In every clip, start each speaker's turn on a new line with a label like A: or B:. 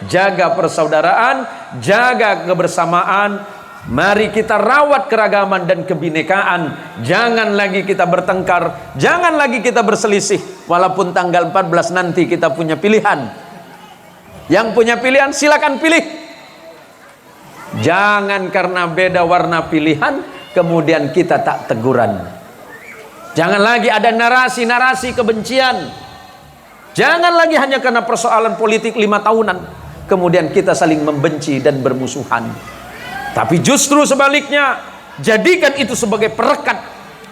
A: Jaga persaudaraan, jaga kebersamaan. Mari kita rawat keragaman dan kebinekaan. Jangan lagi kita bertengkar, jangan lagi kita berselisih. Walaupun tanggal 14 nanti kita punya pilihan. Yang punya pilihan silakan pilih. Jangan karena beda warna pilihan kemudian kita tak teguran. Jangan lagi ada narasi-narasi kebencian. Jangan lagi hanya karena persoalan politik 5 tahunan kemudian kita saling membenci dan bermusuhan. Tapi justru sebaliknya, jadikan itu sebagai perekat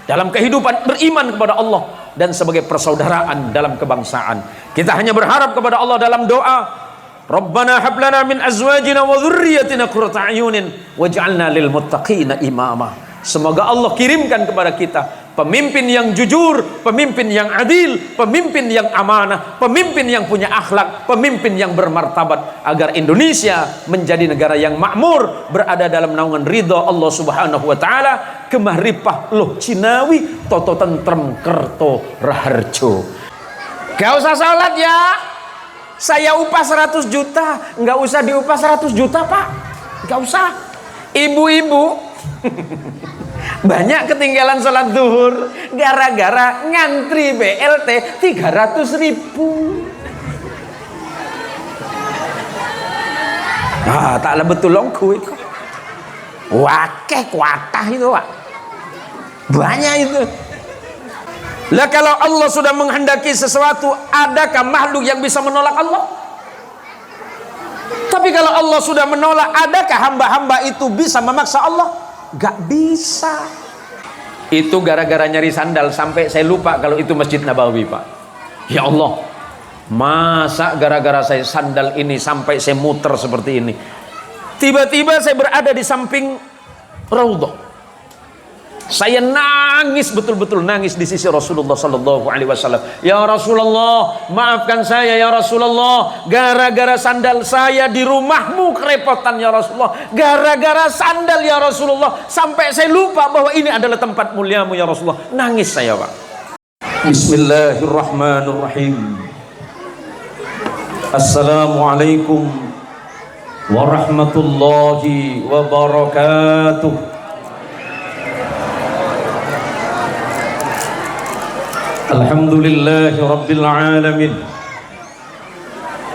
A: dalam kehidupan beriman kepada Allah dan sebagai persaudaraan dalam kebangsaan. Kita hanya berharap kepada Allah dalam doa, Rabbana hab lana min azwajina wa dhurriyyatina qurrata a'yunin waj'alna lil muttaqina imama. Semoga Allah kirimkan kepada kita pemimpin yang jujur, pemimpin yang adil, pemimpin yang amanah, pemimpin yang punya akhlak, pemimpin yang bermartabat, agar Indonesia menjadi negara yang makmur, berada dalam naungan ridha Allah Subhanahu wa taala. Kemahripah loh Cinawi, toto tentrem kerto raharjo. Gak usah salat ya. Saya upah 100 juta, nggak usah diupah 100 juta pak, nggak usah. Ibu-ibu banyak ketinggalan sholat zuhur gara-gara ngantri BLT 300.000. Tak lah betul longku itu. Wakeh kuatah itu pak, banyak itu. Lah kalau Allah sudah menghendaki sesuatu, adakah makhluk yang bisa menolak Allah? Tapi kalau Allah sudah menolak, adakah hamba-hamba itu bisa memaksa Allah? Gak bisa. Itu gara-gara nyari sandal sampai saya lupa kalau itu Masjid Nabawi pak. Ya Allah, masa gara-gara saya sandal ini sampai saya muter seperti ini. Tiba-tiba saya berada di samping Raudhah. Saya nangis, betul-betul nangis di sisi Rasulullah sallallahu alaihi wasallam. Ya Rasulullah, maafkan saya ya Rasulullah, gara-gara sandal saya di rumahmu kerepotan ya Rasulullah. Gara-gara sandal ya Rasulullah sampai saya lupa bahwa ini adalah tempat muliamu ya Rasulullah. Nangis saya pak. Bismillahirrahmanirrahim. Assalamualaikum warahmatullahi wabarakatuh. Alhamdulillahi Rabbil Alamin.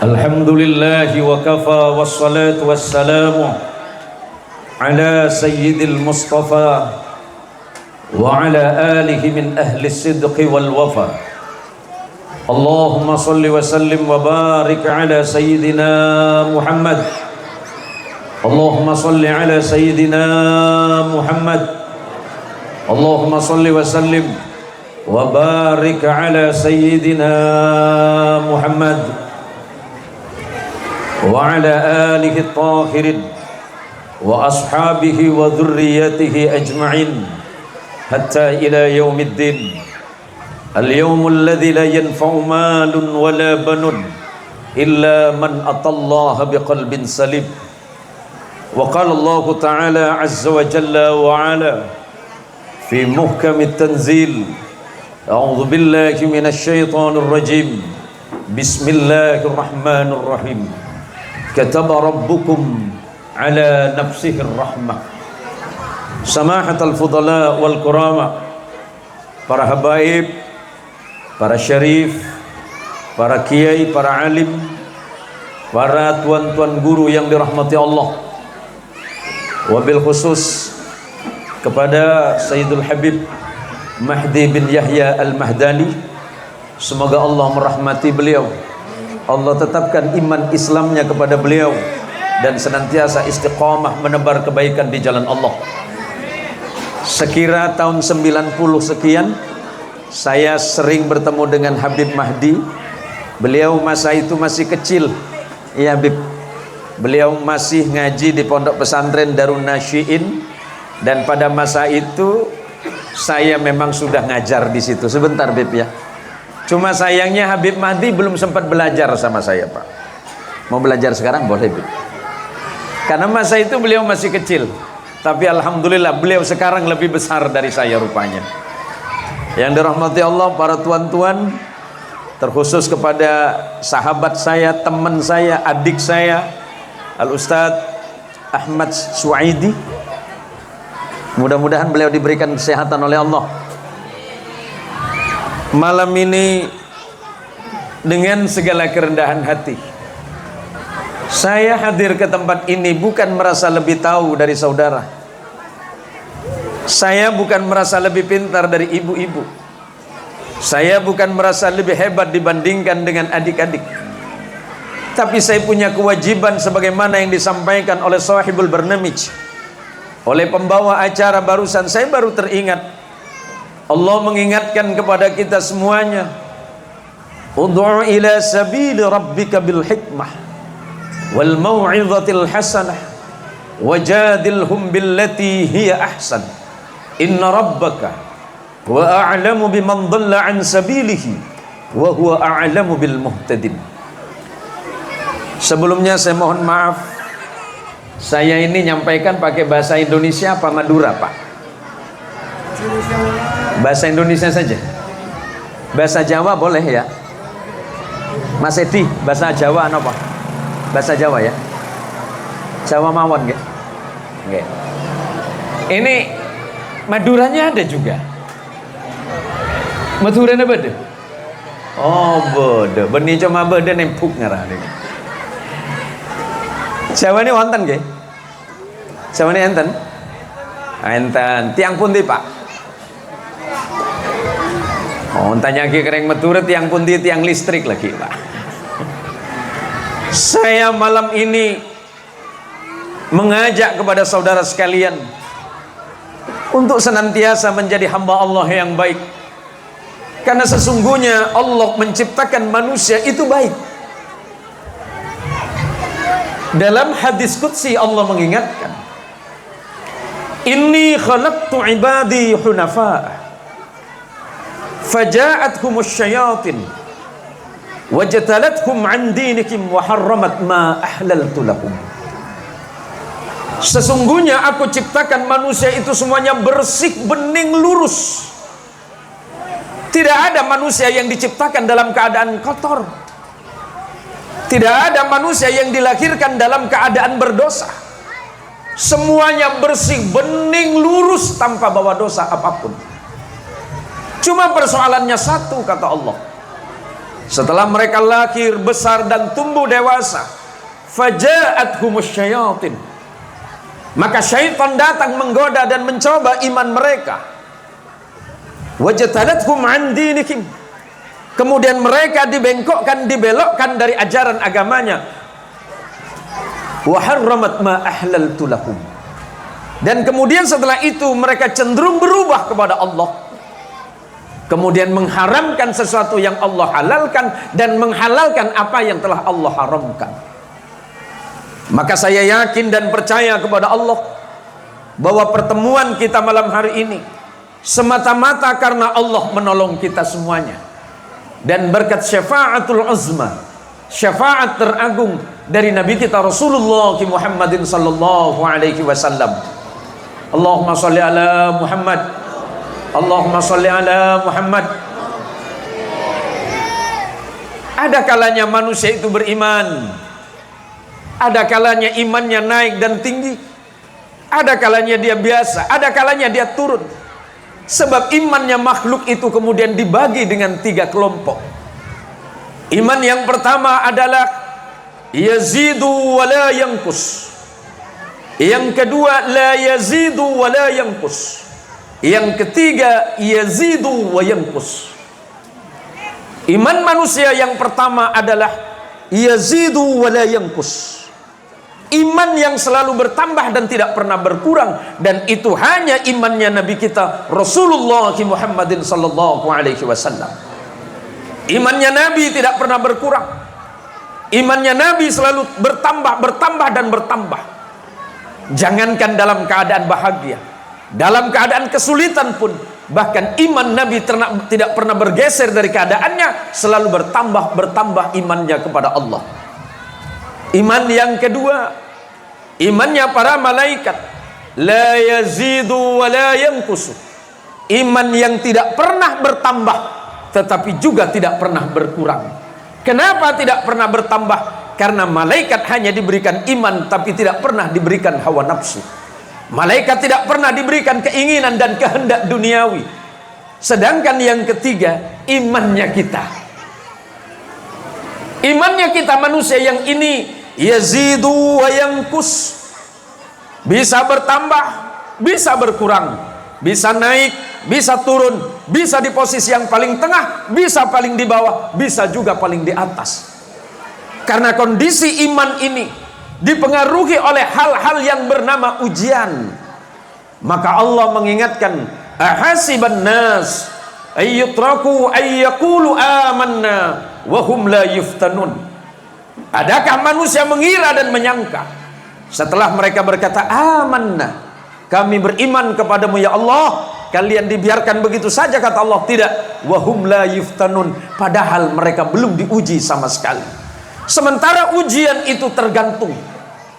A: Alhamdulillahi wa kafa wassalatu wassalamu ala sayyidil mustafa wa ala alihi min ahli sidqi wal wafa. Allahumma salli wa sallim wa barik ala sayyidina Muhammad. Allahumma salli ala sayyidina Muhammad. Allahumma salli wa sallim wa barik ala sayyidina Muhammad wa ala alihi at-tahirin wa ashabihi wa dhurriyyatihi ajma'in hatta ila yaumiddin. Al-yawmul ladzi la yanfa'u malun wa la banun illa man atallaha biqalbin salim. Wa qala Allah ta'ala azza wa jalla wa ala fi muhkamit tanzil. A'udzu billahi minasy syaithanir rajim. Bismillahirrahmanirrahim. Kataba rabbukum ala nafsihi rahmah. Samahatul fudala wal kurama, para habaib, para syarif, para kiai, para alim, para tuan-tuan guru yang dirahmati Allah. Wabil khusus kepada Sayyidul Habib Mahdi bin Yahya Al-Mahdani, semoga Allah merahmati beliau, Allah tetapkan iman Islamnya kepada beliau dan senantiasa istiqamah menebar kebaikan di jalan Allah. Sekira tahun 90 sekian saya sering bertemu dengan Habib Mahdi. Beliau masa itu masih kecil. Ya Habib, beliau masih ngaji di pondok pesantren Darun Nasyiin, dan pada masa itu saya memang sudah ngajar di situ. Sebentar Bib ya. Cuma sayangnya Habib Mahdi belum sempat belajar sama saya Pak. Mau belajar sekarang boleh Bib. Karena masa itu beliau masih kecil. Tapi alhamdulillah beliau sekarang lebih besar dari saya rupanya. Yang dirahmati Allah, para tuan-tuan, terkhusus kepada sahabat saya, teman saya, adik saya, Al-Ustadz Ahmad Suaidi. Mudah-mudahan beliau diberikan kesehatan oleh Allah. Malam ini dengan segala kerendahan hati saya hadir ke tempat ini bukan merasa lebih tahu dari saudara. Saya bukan merasa lebih pintar dari ibu-ibu. Saya bukan merasa lebih hebat dibandingkan dengan adik-adik. Tapi saya punya kewajiban sebagaimana yang disampaikan oleh sahibul barnamij, oleh pembawa acara barusan. Saya baru teringat, Allah mengingatkan kepada kita semuanya, ud'u ila sabili rabbika bil hikmah wal mau'izatil hasanah wajadilhum billati hiya ahsan inna rabbaka wa a'lamu biman dhalla an sabilihi wa huwa a'lamu bil muhtadin. Sebelumnya saya mohon maaf, saya ini nyampaikan pakai bahasa Indonesia apa Madura, Pak? Bahasa Indonesia saja. Bahasa Jawa boleh ya? Mas Edi, bahasa Jawa apa? Bahasa Jawa ya? Jawa mawon nggih? Nggih. Ini Maduranya ada juga. Maduranya beda. Oh, beda. Benih cuma beda nempuk ngarane. Jawa ini wonten nggih? Jawa ini enten? Enten. Tiang pundi, Pak? Oh, tanya lagi kering Madura tiang pundi, tiang listrik lagi, Pak. Saya malam ini mengajak kepada saudara sekalian untuk senantiasa menjadi hamba Allah yang baik. Karena sesungguhnya Allah menciptakan manusia itu baik. Dalam hadis qudsi Allah mengingatkan, inni khalaqtu ibadi hunafa faja'athumus syayatin wajtalathum an dinikum wa harramat ma ahlaltu lahum. Sesungguhnya aku ciptakan manusia itu semuanya bersih, bening, lurus. Tidak ada manusia yang diciptakan dalam keadaan kotor. Tidak ada manusia yang dilahirkan dalam keadaan berdosa. Semuanya bersih, bening, lurus tanpa bawa dosa apapun. Cuma persoalannya satu, kata Allah. Setelah mereka lahir, besar dan tumbuh dewasa, faja'athumus syayatin, maka syaitan datang menggoda dan mencoba iman mereka. Wajtalathum an dinikum, kemudian mereka dibengkokkan, dibelokkan dari ajaran agamanya. Wa harramat ma ahlaltu lahum, dan kemudian setelah itu mereka cenderung berubah kepada Allah, kemudian mengharamkan sesuatu yang Allah halalkan dan menghalalkan apa yang telah Allah haramkan. Maka saya yakin dan percaya kepada Allah bahwa pertemuan kita malam hari ini semata-mata karena Allah menolong kita semuanya, dan berkat syafaatul uzma, syafaat teragung dari Nabi kita Rasulullah Muhammadin sallallahu alaihi wasallam. Allahumma shalli ala Muhammad, Allahumma shalli ala Muhammad. Ada kalanya manusia itu beriman, ada kalanya imannya naik dan tinggi, ada kalanya dia biasa, ada kalanya dia turun. Sebab imannya makhluk itu kemudian dibagi dengan 3 kelompok. Iman yang pertama adalah yazidu wa la yanqus. Yang kedua la yazidu wa la yanqus. Yang ketiga yazidu wa yanqus. Iman manusia yang pertama adalah yazidu wa la yanqus. Iman yang selalu bertambah dan tidak pernah berkurang, dan itu hanya imannya Nabi kita Rasulullah Muhammadin sallallahu alaihi wasallam. Imannya Nabi tidak pernah berkurang. Imannya Nabi selalu bertambah dan bertambah. Jangankan dalam keadaan bahagia, dalam keadaan kesulitan pun, bahkan iman Nabi tidak pernah bergeser dari keadaannya, selalu bertambah imannya kepada Allah. Iman yang kedua, imannya para malaikat, la yazidu wa la yanqusu. Iman yang tidak pernah bertambah tetapi juga tidak pernah berkurang. Kenapa tidak pernah bertambah? Karena malaikat hanya diberikan iman, tapi tidak pernah diberikan hawa nafsu. Malaikat tidak pernah diberikan keinginan dan kehendak duniawi. Sedangkan yang ketiga, imannya kita. Imannya kita manusia yang ini yazidu wa yankus, bisa bertambah, bisa berkurang, bisa naik, bisa turun, bisa di posisi yang paling tengah, bisa paling di bawah, bisa juga paling di atas. Karena kondisi iman ini dipengaruhi oleh hal-hal yang bernama ujian. Maka Allah mengingatkan, ahasiban nas ayyutraku ayyaqulu amanna wa hum la yuftanun. Adakah manusia mengira dan menyangka setelah mereka berkata amanna, kami beriman kepadamu ya Allah, kalian dibiarkan begitu saja? Kata Allah, tidak. Wahum la yuftanun, padahal mereka belum diuji sama sekali. Sementara ujian itu tergantung.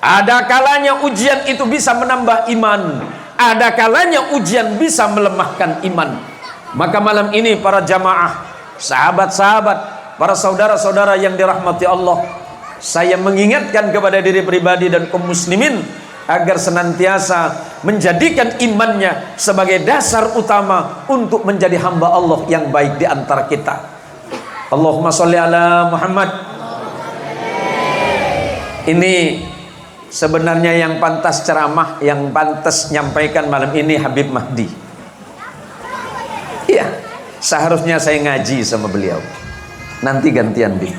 A: Ada kalanya ujian itu bisa menambah iman, ada kalanya ujian bisa melemahkan iman. Maka malam ini para jamaah, sahabat-sahabat, para saudara-saudara yang dirahmati Allah, saya mengingatkan kepada diri pribadi dan kaum muslimin agar senantiasa menjadikan imannya sebagai dasar utama untuk menjadi hamba Allah yang baik di antara kita. Allahumma sholli ala Muhammad. Ini sebenarnya yang pantas ceramah, yang pantas nyampaikan malam ini Habib Mahdi. Iya, seharusnya saya ngaji sama beliau. Nanti gantian Bib.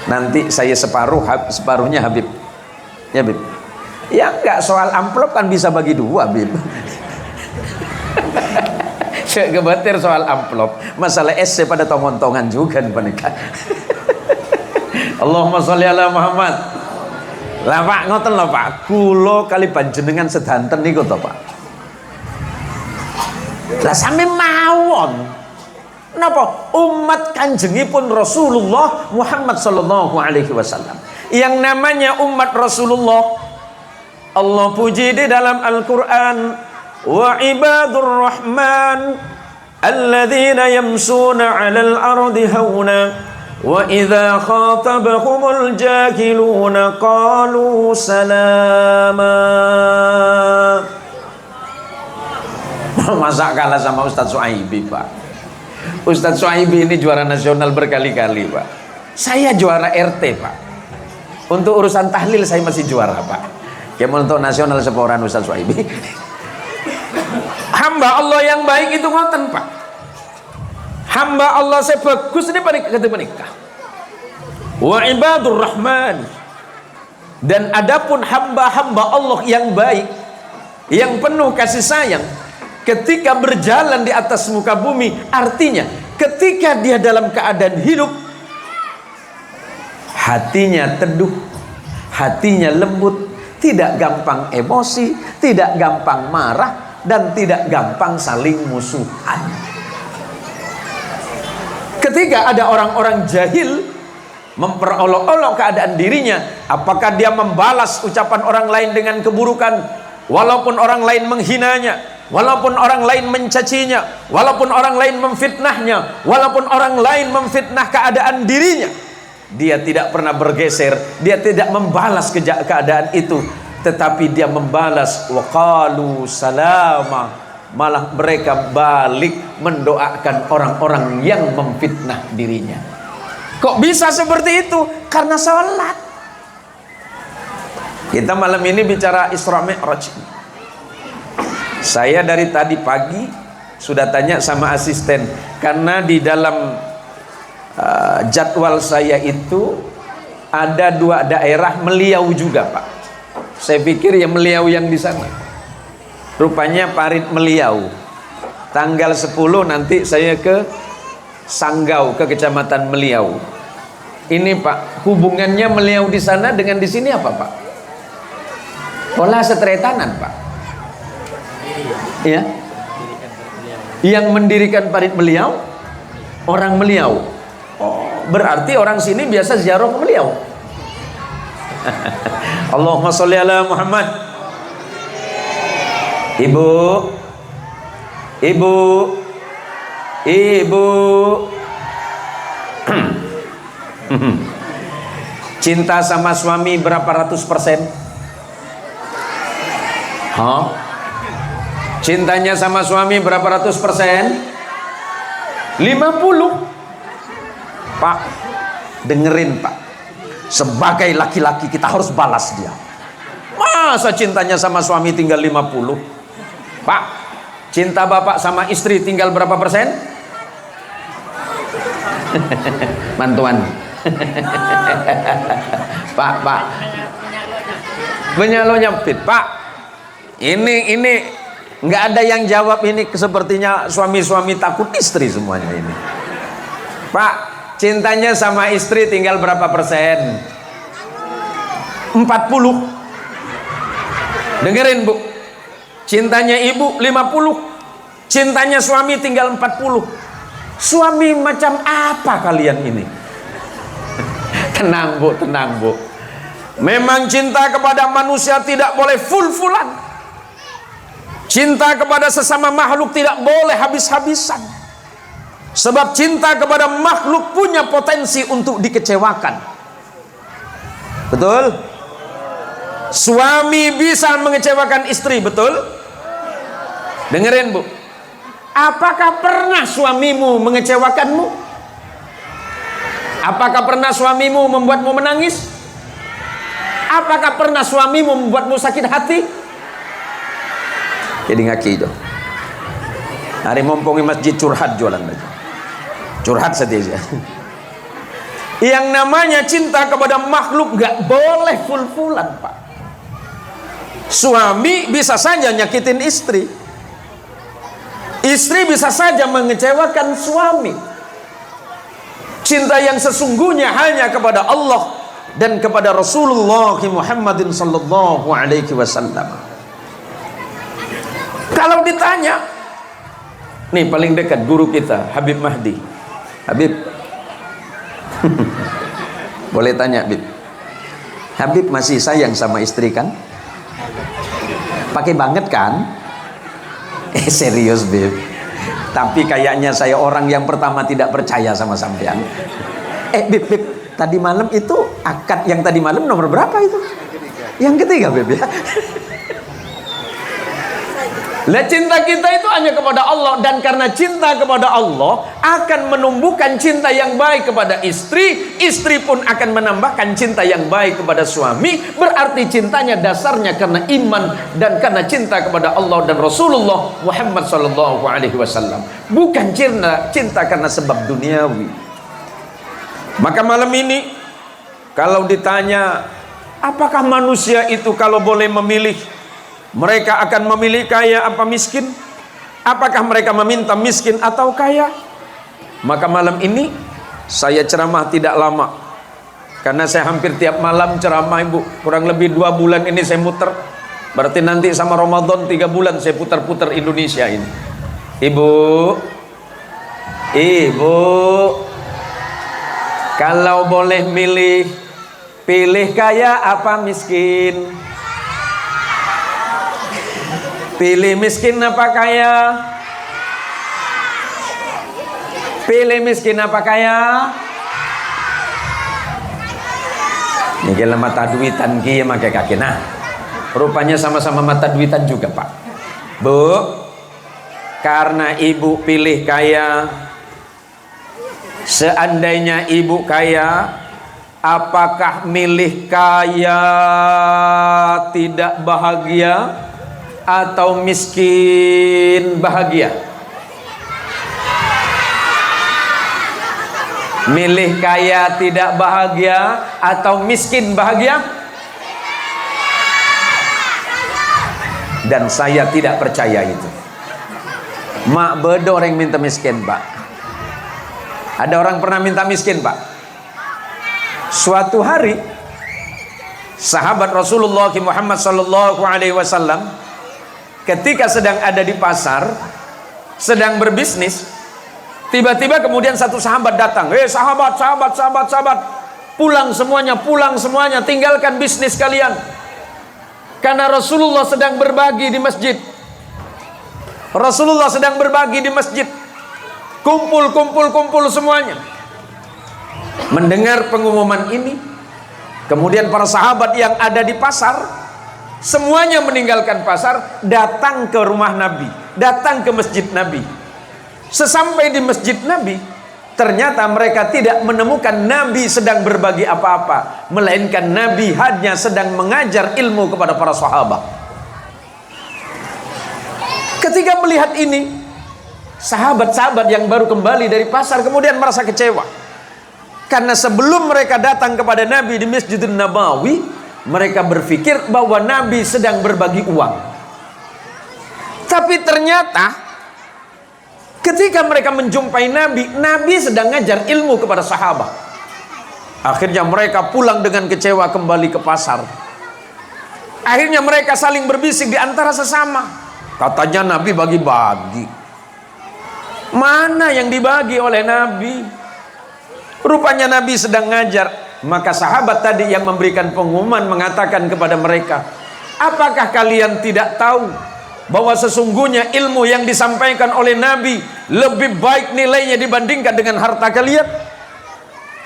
A: Nanti saya separuh, separuhnya Habib. Ya Bib. Ya enggak, soal amplop kan bisa bagi dua Bib. Saya kebatir soal amplop, masalah SC pada tongon-tongan juga menikah. Allahumma sholli ala Muhammad. Lah Pak, ngoten lho Pak, kula kali panjenengan sedanten niku to Pak. Lah sami mawon. Napa umat kanjengipun Rasulullah Muhammad sallallahu alaihi wasallam. Yang namanya umat Rasulullah, Allah puji di dalam Al-Qur'an, wa ibadur rahman alladzina yamsuna 'alal ardi hauna wa idza khatabahumul jahiluna qalu salama. Masa kalah sama Ustadz Suaibi Pak? Ustadz Suaibi ini juara nasional berkali-kali Pak. Saya juara RT Pak. Untuk urusan tahlil saya masih juara Pak. Ya untuk nasional seporan Ustadz Suaibi. Hamba Allah yang baik itu ngoten Pak. Hamba Allah sebagus ini kata menikah. Wa ibadur rahman. Dan adapun hamba-hamba Allah yang baik, yang penuh kasih sayang, ketika berjalan di atas muka bumi, artinya ketika dia dalam keadaan hidup, hatinya teduh, hatinya lembut, tidak gampang emosi, tidak gampang marah, dan tidak gampang saling musuhan. Ketika ada orang-orang jahil memperolok-olok keadaan dirinya, apakah dia membalas ucapan orang lain dengan keburukan, walaupun orang lain menghinanya, walaupun orang lain mencacinya, walaupun orang lain memfitnahnya, walaupun orang lain memfitnah keadaan dirinya, dia tidak pernah bergeser, dia tidak membalas keadaan itu, tetapi dia membalas waqalu salama. Malah mereka balik mendoakan orang-orang yang memfitnah dirinya. Kok bisa seperti itu? Karena sholat. Kita malam ini bicara Isra Mi'raj. Saya dari tadi pagi sudah tanya sama asisten, karena di dalam jadwal saya itu ada 2 daerah Meliau juga Pak. Saya pikir ya Meliau yang di sana. Rupanya Parit Meliau. Tanggal 10 nanti saya ke Sanggau, ke Kecamatan Meliau. Ini Pak, hubungannya Meliau di sana dengan di sini apa Pak? Pola setretanan Pak. Ya. Yang mendirikan Parit Meliau orang Meliau. Oh, berarti orang sini biasa ziarah ke Meliau. Allahumma sholli ala Muhammad. Ibu, Ibu. Cinta sama suami berapa ratus persen? Hah? Cintanya sama suami berapa ratus persen? 50. Pak, dengerin Pak. Sebagai laki-laki kita harus balas dia. Masa cintanya sama suami tinggal 50? Pak, cinta bapak sama istri tinggal berapa persen? Mantuan. Pak. Menyalo nyempit, Pak. Ini nggak ada yang jawab ini, sepertinya suami-suami takut istri semuanya ini. Pak, cintanya sama istri tinggal berapa persen? 40. Dengerin Bu, cintanya ibu 50, cintanya suami tinggal 40. Suami macam apa kalian ini? Tenang Bu. Memang cinta kepada manusia tidak boleh full-fullan. Cinta kepada sesama makhluk tidak boleh habis-habisan. Sebab cinta kepada makhluk punya potensi untuk dikecewakan. Betul? Suami bisa mengecewakan istri, betul? Dengerin Bu, apakah pernah suamimu mengecewakanmu? Apakah pernah suamimu membuatmu menangis? Apakah pernah suamimu membuatmu sakit hati? Jadi ngaki itu. Hari mompongi masjid curhat jualan baju. Curhat saja. Yang namanya cinta kepada makhluk gak boleh full-fullan Pak. Suami bisa saja nyakitin istri. Istri bisa saja mengecewakan suami. Cinta yang sesungguhnya hanya kepada Allah dan kepada Rasulullah Muhammadin sallallahu alaihi wasallam. Kalau ditanya, nih paling dekat guru kita Habib Mahdi. Habib, boleh tanya Habib, Habib masih sayang sama istri kan? Pakai banget kan? Serius Bib. Tapi kayaknya saya orang yang pertama tidak percaya sama sampean. Bib, tadi malam itu akad yang tadi malam nomor berapa itu? Yang ketiga Bib ya. Lah cinta kita itu hanya kepada Allah, dan karena cinta kepada Allah akan menumbuhkan cinta yang baik kepada istri, istri pun akan menambahkan cinta yang baik kepada suami. Berarti cintanya dasarnya karena iman dan karena cinta kepada Allah dan Rasulullah Muhammad sallallahu alaihi wasallam, bukan cinta karena sebab duniawi. Maka malam ini kalau ditanya apakah manusia itu kalau boleh memilih, mereka akan memilih kaya apa miskin? Apakah mereka meminta miskin atau kaya? Maka malam ini saya ceramah tidak lama, karena saya hampir tiap malam ceramah Ibu. Kurang lebih 2 bulan ini saya muter. Berarti nanti sama Ramadan 3 bulan saya putar-putar Indonesia ini. Ibu, kalau boleh milih, pilih kaya apa miskin? Pilih miskin apa kaya? Pilih miskin apa kaya? Ini kalau mata duitan kia pakai kaki. Nah, rupanya sama-sama mata duitan juga Pak. Bu, karena ibu pilih kaya, seandainya ibu kaya, apakah milih kaya tidak bahagia atau miskin bahagia? Milih kaya tidak bahagia atau miskin bahagia? Dan saya tidak percaya itu. Mak bedo orang minta miskin Pak. Ada orang pernah minta miskin Pak? Suatu hari sahabat Rasulullah Muhammad sallallahu alaihi wasallam ketika sedang ada di pasar, sedang berbisnis, tiba-tiba kemudian satu sahabat datang. Sahabat, pulang semuanya, tinggalkan bisnis kalian. Karena Rasulullah sedang berbagi di masjid. kumpul semuanya. Mendengar pengumuman ini, kemudian para sahabat yang ada di pasar semuanya meninggalkan pasar, datang ke rumah Nabi, datang ke masjid Nabi. Sesampai di masjid Nabi, ternyata mereka tidak menemukan Nabi sedang berbagi apa-apa, melainkan Nabi hanya sedang mengajar ilmu kepada para sahabat. Ketika melihat ini, sahabat-sahabat yang baru kembali dari pasar kemudian merasa kecewa. Karena sebelum mereka datang kepada Nabi di Masjidun Nabawi, mereka berpikir bahwa Nabi sedang berbagi uang. Tapi ternyata ketika mereka menjumpai Nabi, Nabi sedang ngajar ilmu kepada sahabat. Akhirnya mereka pulang dengan kecewa kembali ke pasar. Akhirnya mereka saling berbisik di antara sesama. Katanya Nabi bagi-bagi. Mana yang dibagi oleh Nabi? Rupanya Nabi sedang ngajar. Maka sahabat tadi yang memberikan pengumuman mengatakan kepada mereka, apakah kalian tidak tahu bahwa sesungguhnya ilmu yang disampaikan oleh Nabi lebih baik nilainya dibandingkan dengan harta kalian?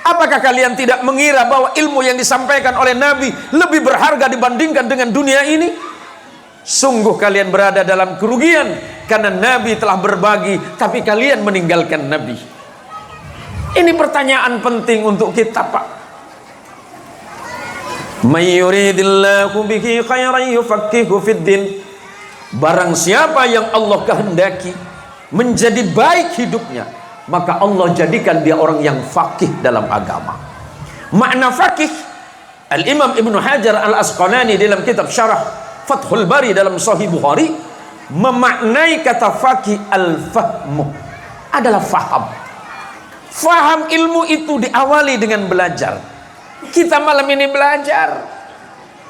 A: Apakah kalian tidak mengira bahwa ilmu yang disampaikan oleh Nabi lebih berharga dibandingkan dengan dunia ini? Sungguh kalian berada dalam kerugian, karena Nabi telah berbagi tapi kalian meninggalkan Nabi. Ini pertanyaan penting untuk kita, Pak. May yuridillahu bihi khairan yufaqihu fid din. Barang siapa yang Allah kehendaki menjadi baik hidupnya, maka Allah jadikan dia orang yang faqih dalam agama. Makna faqih, Al-Imam Ibnu Hajar Al-Asqalani dalam kitab Syarah Fathul Bari dalam Sahih Bukhari memaknai kata faqih al-fahmu adalah faham. Faham ilmu itu diawali dengan belajar. Kita malam ini belajar.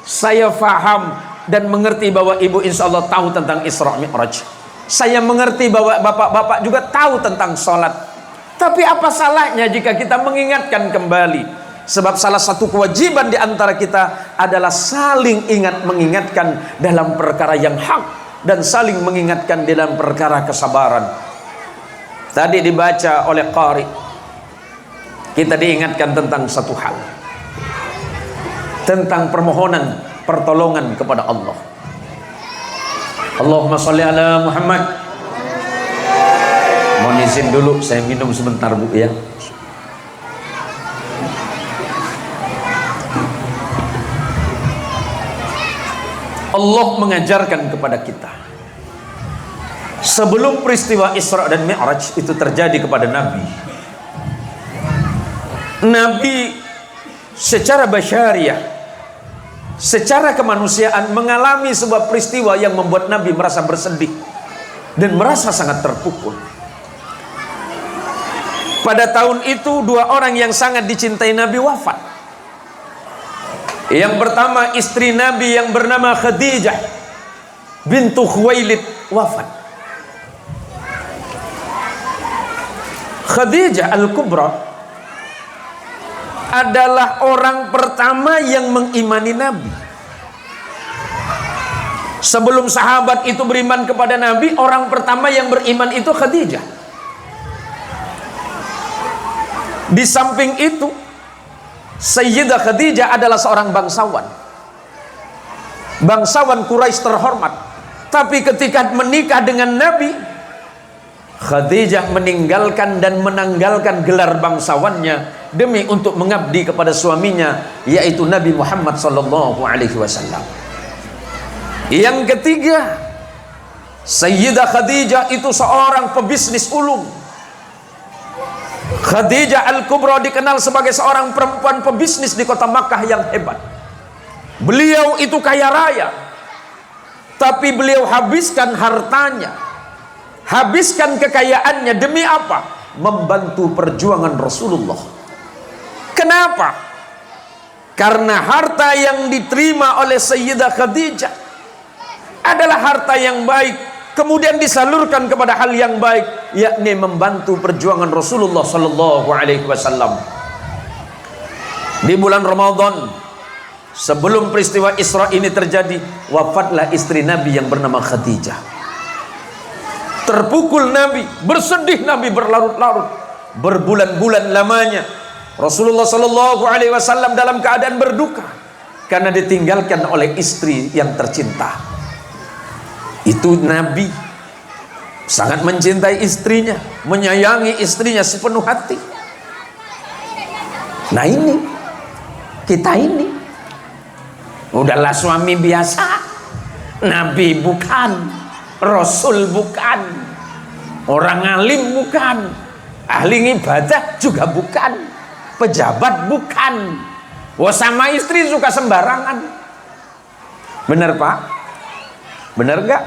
A: Saya faham dan mengerti bahwa ibu insya Allah tahu tentang Isra Mi'raj. Saya mengerti bahwa bapak-bapak juga tahu tentang sholat. Tapi apa salahnya jika kita mengingatkan kembali? Sebab salah satu kewajiban di antara kita adalah saling ingat mengingatkan dalam perkara yang hak dan saling mengingatkan dalam perkara kesabaran. Tadi dibaca oleh qari, kita diingatkan tentang satu hal, tentang permohonan pertolongan kepada Allah. Allahumma sholli ala Muhammad. Mohon izin dulu saya minum sebentar, Bu, ya. Allah mengajarkan kepada kita, sebelum peristiwa Isra dan Mi'raj itu terjadi kepada Nabi secara basyariah, secara kemanusiaan mengalami sebuah peristiwa yang membuat Nabi merasa bersedih dan merasa sangat terpukul. Pada tahun itu dua orang yang sangat dicintai Nabi wafat. Yang pertama istri Nabi yang bernama Khadijah bintu Khuwailid wafat. Khadijah Al-Kubra adalah orang pertama yang mengimani Nabi. Sebelum sahabat itu beriman kepada Nabi, orang pertama yang beriman itu Khadijah. Di samping itu, Sayyidah Khadijah adalah seorang bangsawan. Bangsawan Quraisy terhormat. Tapi ketika menikah dengan Nabi, Khadijah meninggalkan dan menanggalkan gelar bangsawannya demi untuk mengabdi kepada suaminya, yaitu Nabi Muhammad SAW. Yang ketiga, Sayyidah Khadijah itu seorang pebisnis ulung. Khadijah Al-Kubra dikenal sebagai seorang perempuan pebisnis di kota Makkah yang hebat. Beliau itu kaya raya, tapi beliau habiskan hartanya, habiskan kekayaannya demi apa? Membantu perjuangan Rasulullah. Kenapa? Karena harta yang diterima oleh Sayyidah Khadijah adalah harta yang baik, kemudian disalurkan kepada hal yang baik, yakni membantu perjuangan Rasulullah sallallahu alaihi wasallam. Di bulan Ramadan, sebelum peristiwa Isra ini terjadi, wafatlah istri Nabi yang bernama Khadijah. terpukul Nabi, bersedih Nabi berlarut-larut, berbulan-bulan lamanya Rasulullah Shallallahu Alaihi Wasallam dalam keadaan berduka karena ditinggalkan oleh istri yang tercinta. Itu Nabi sangat mencintai istrinya, menyayangi istrinya sepenuh hati. Nah ini kita ini udahlah suami biasa, Nabi bukan, Rasul bukan, orang alim bukan, ahli ibadah juga bukan, pejabat bukan. Wah, sama istri suka sembarangan. Bener Pak? Bener gak?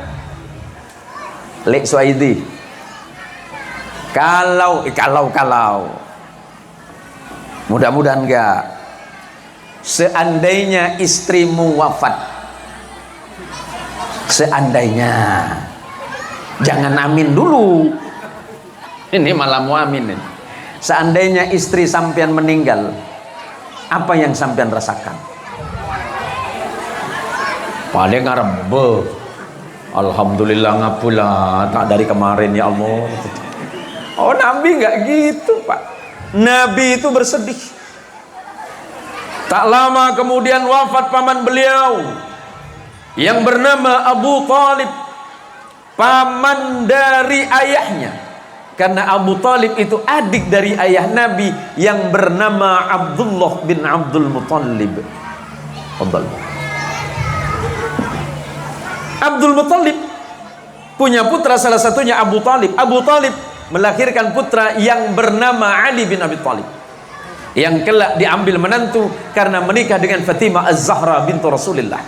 A: Lek Suaidi, kalau mudah-mudahan enggak, seandainya istrimu wafat, seandainya, jangan amin dulu, ini malah mau amin ini. Seandainya istri sampean meninggal, apa yang sampean rasakan? Paling ngarebe, alhamdulillah ngapula tak dari kemarin ya Allah. Oh, Nabi nggak gitu Pak. Nabi itu bersedih. Tak lama kemudian wafat paman beliau yang bernama Abu Talib, paman dari ayahnya. Karena Abu Talib itu adik dari ayah Nabi yang bernama Abdullah bin Abdul Muttalib. Abdul Muttalib punya putra, salah satunya Abu Talib. Abu Talib melahirkan putra yang bernama Ali bin Abi Thalib, yang kelak diambil menantu karena menikah dengan Fatimah Az-Zahra bintu Rasulullah.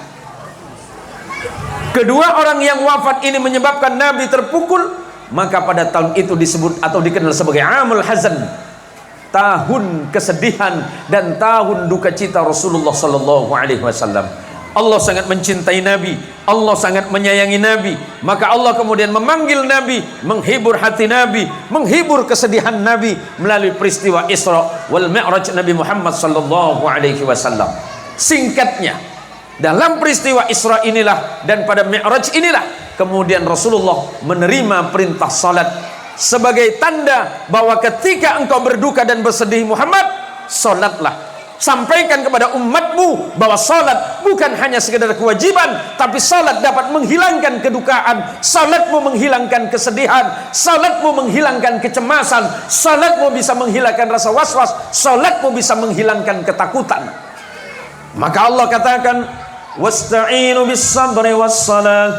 A: Kedua orang yang wafat ini menyebabkan Nabi terpukul. Maka pada tahun itu disebut atau dikenal sebagai Amul Hazan, tahun kesedihan dan tahun duka cita Rasulullah Sallallahu Alaihi Wasallam. Allah sangat mencintai Nabi, Allah sangat menyayangi Nabi, maka Allah kemudian memanggil Nabi, menghibur hati Nabi, menghibur kesedihan Nabi melalui peristiwa Isra wal Mi'raj Nabi Muhammad Sallallahu Alaihi Wasallam. Singkatnya, dalam peristiwa Isra inilah dan pada Mi'raj inilah kemudian Rasulullah menerima perintah salat sebagai tanda bahwa ketika engkau berduka dan bersedih Muhammad, salatlah. Sampaikan kepada umatmu bahwa salat bukan hanya sekedar kewajiban, tapi salat dapat menghilangkan kedukaan, salatmu menghilangkan kesedihan, salatmu menghilangkan kecemasan, salatmu bisa menghilangkan rasa was-was, salatmu bisa menghilangkan ketakutan. Maka Allah katakan, wasta'inu bis sabri was salat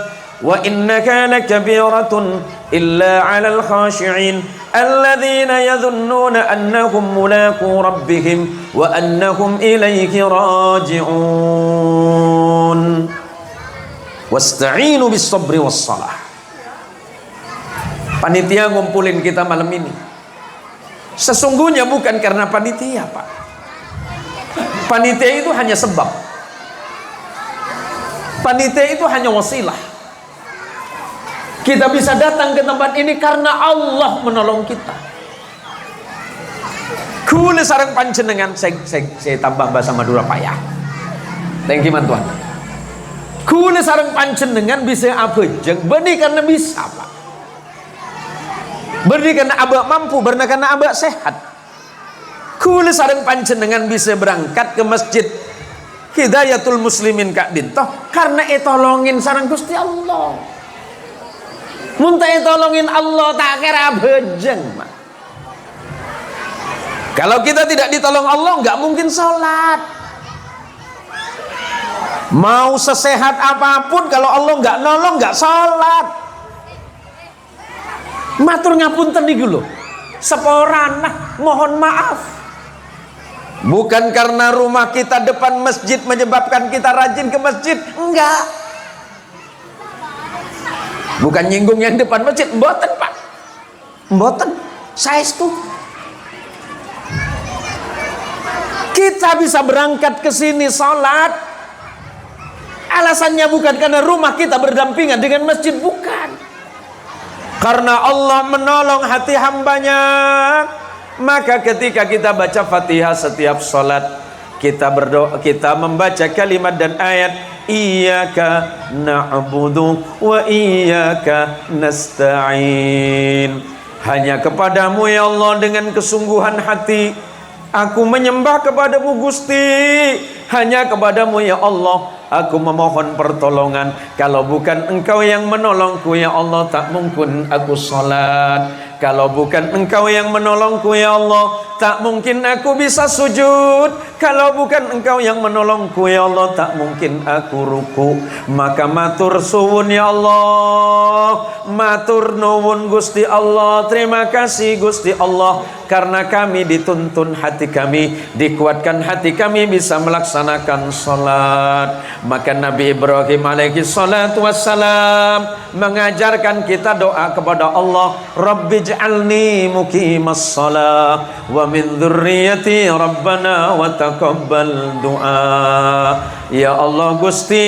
A: wa innaka lakabiratun illa 'alal khashi'in alladzina yadhunnuna annahum mulaqu rabbihim wa annahum ilayhi raji'un. Wasta'inu bis sabri was salah. Panitia ngumpulin kita malam ini sesungguhnya bukan karena panitia, Pak. Panitia itu hanya sebab, panitia itu hanya wasilah. Kita bisa datang ke tempat ini karena Allah menolong kita. Kule sarang panjenengan, saya tambah bahasa Madura Pak ya. Thank you man Tuhan. Kule sarang panjenengan bisa abejeng, benih karena bisa Pak. Benih karena abah mampu, benih karena abah sehat. Kule sarang panjenengan bisa berangkat ke masjid Hidayatul Muslimin Kak Dintoh karena tolongin sarang Gusti Allah. Muntai tolongin Allah tak kira bejeng. Kalau kita tidak ditolong Allah nggak mungkin sholat. Mau sesehat apapun kalau Allah nggak nolong nggak sholat. Matur ngapunten niku lho. Seporana mohon maaf. Bukan karena rumah kita depan masjid menyebabkan kita rajin ke masjid, enggak. Bukan nyinggung yang depan masjid, mboten Pak, mboten. Saestu kita bisa berangkat ke sini sholat, alasannya bukan karena rumah kita berdampingan dengan masjid, bukan. Karena Allah menolong hati hambanya. Maka ketika kita baca Fatihah setiap sholat, kita berdoa, kita membaca kalimat dan ayat iyyaka na'budu wa iyyaka nasta'in. Hanya kepadamu ya Allah dengan kesungguhan hati aku menyembah kepadamu Gusti. Hanya kepadamu ya Allah aku memohon pertolongan. Kalau bukan Engkau yang menolongku ya Allah, tak mungkin aku salat. Kalau bukan Engkau yang menolongku ya Allah, tak mungkin aku bisa sujud. Kalau bukan Engkau yang menolongku ya Allah, tak mungkin aku ruku. Maka matur suwun ya Allah, matur nuwun Gusti Allah. Terima kasih Gusti Allah, karena kami dituntun hati kami, dikuatkan hati kami bisa melaksanakan salat. Maka Nabi Ibrahim alaihi salatu wassalam mengajarkan kita doa kepada Allah, Rabbi ij'alni muqimas shalah wa min dzurriyyati rabbana wa taqabbal du'a. Ya Allah Gusti,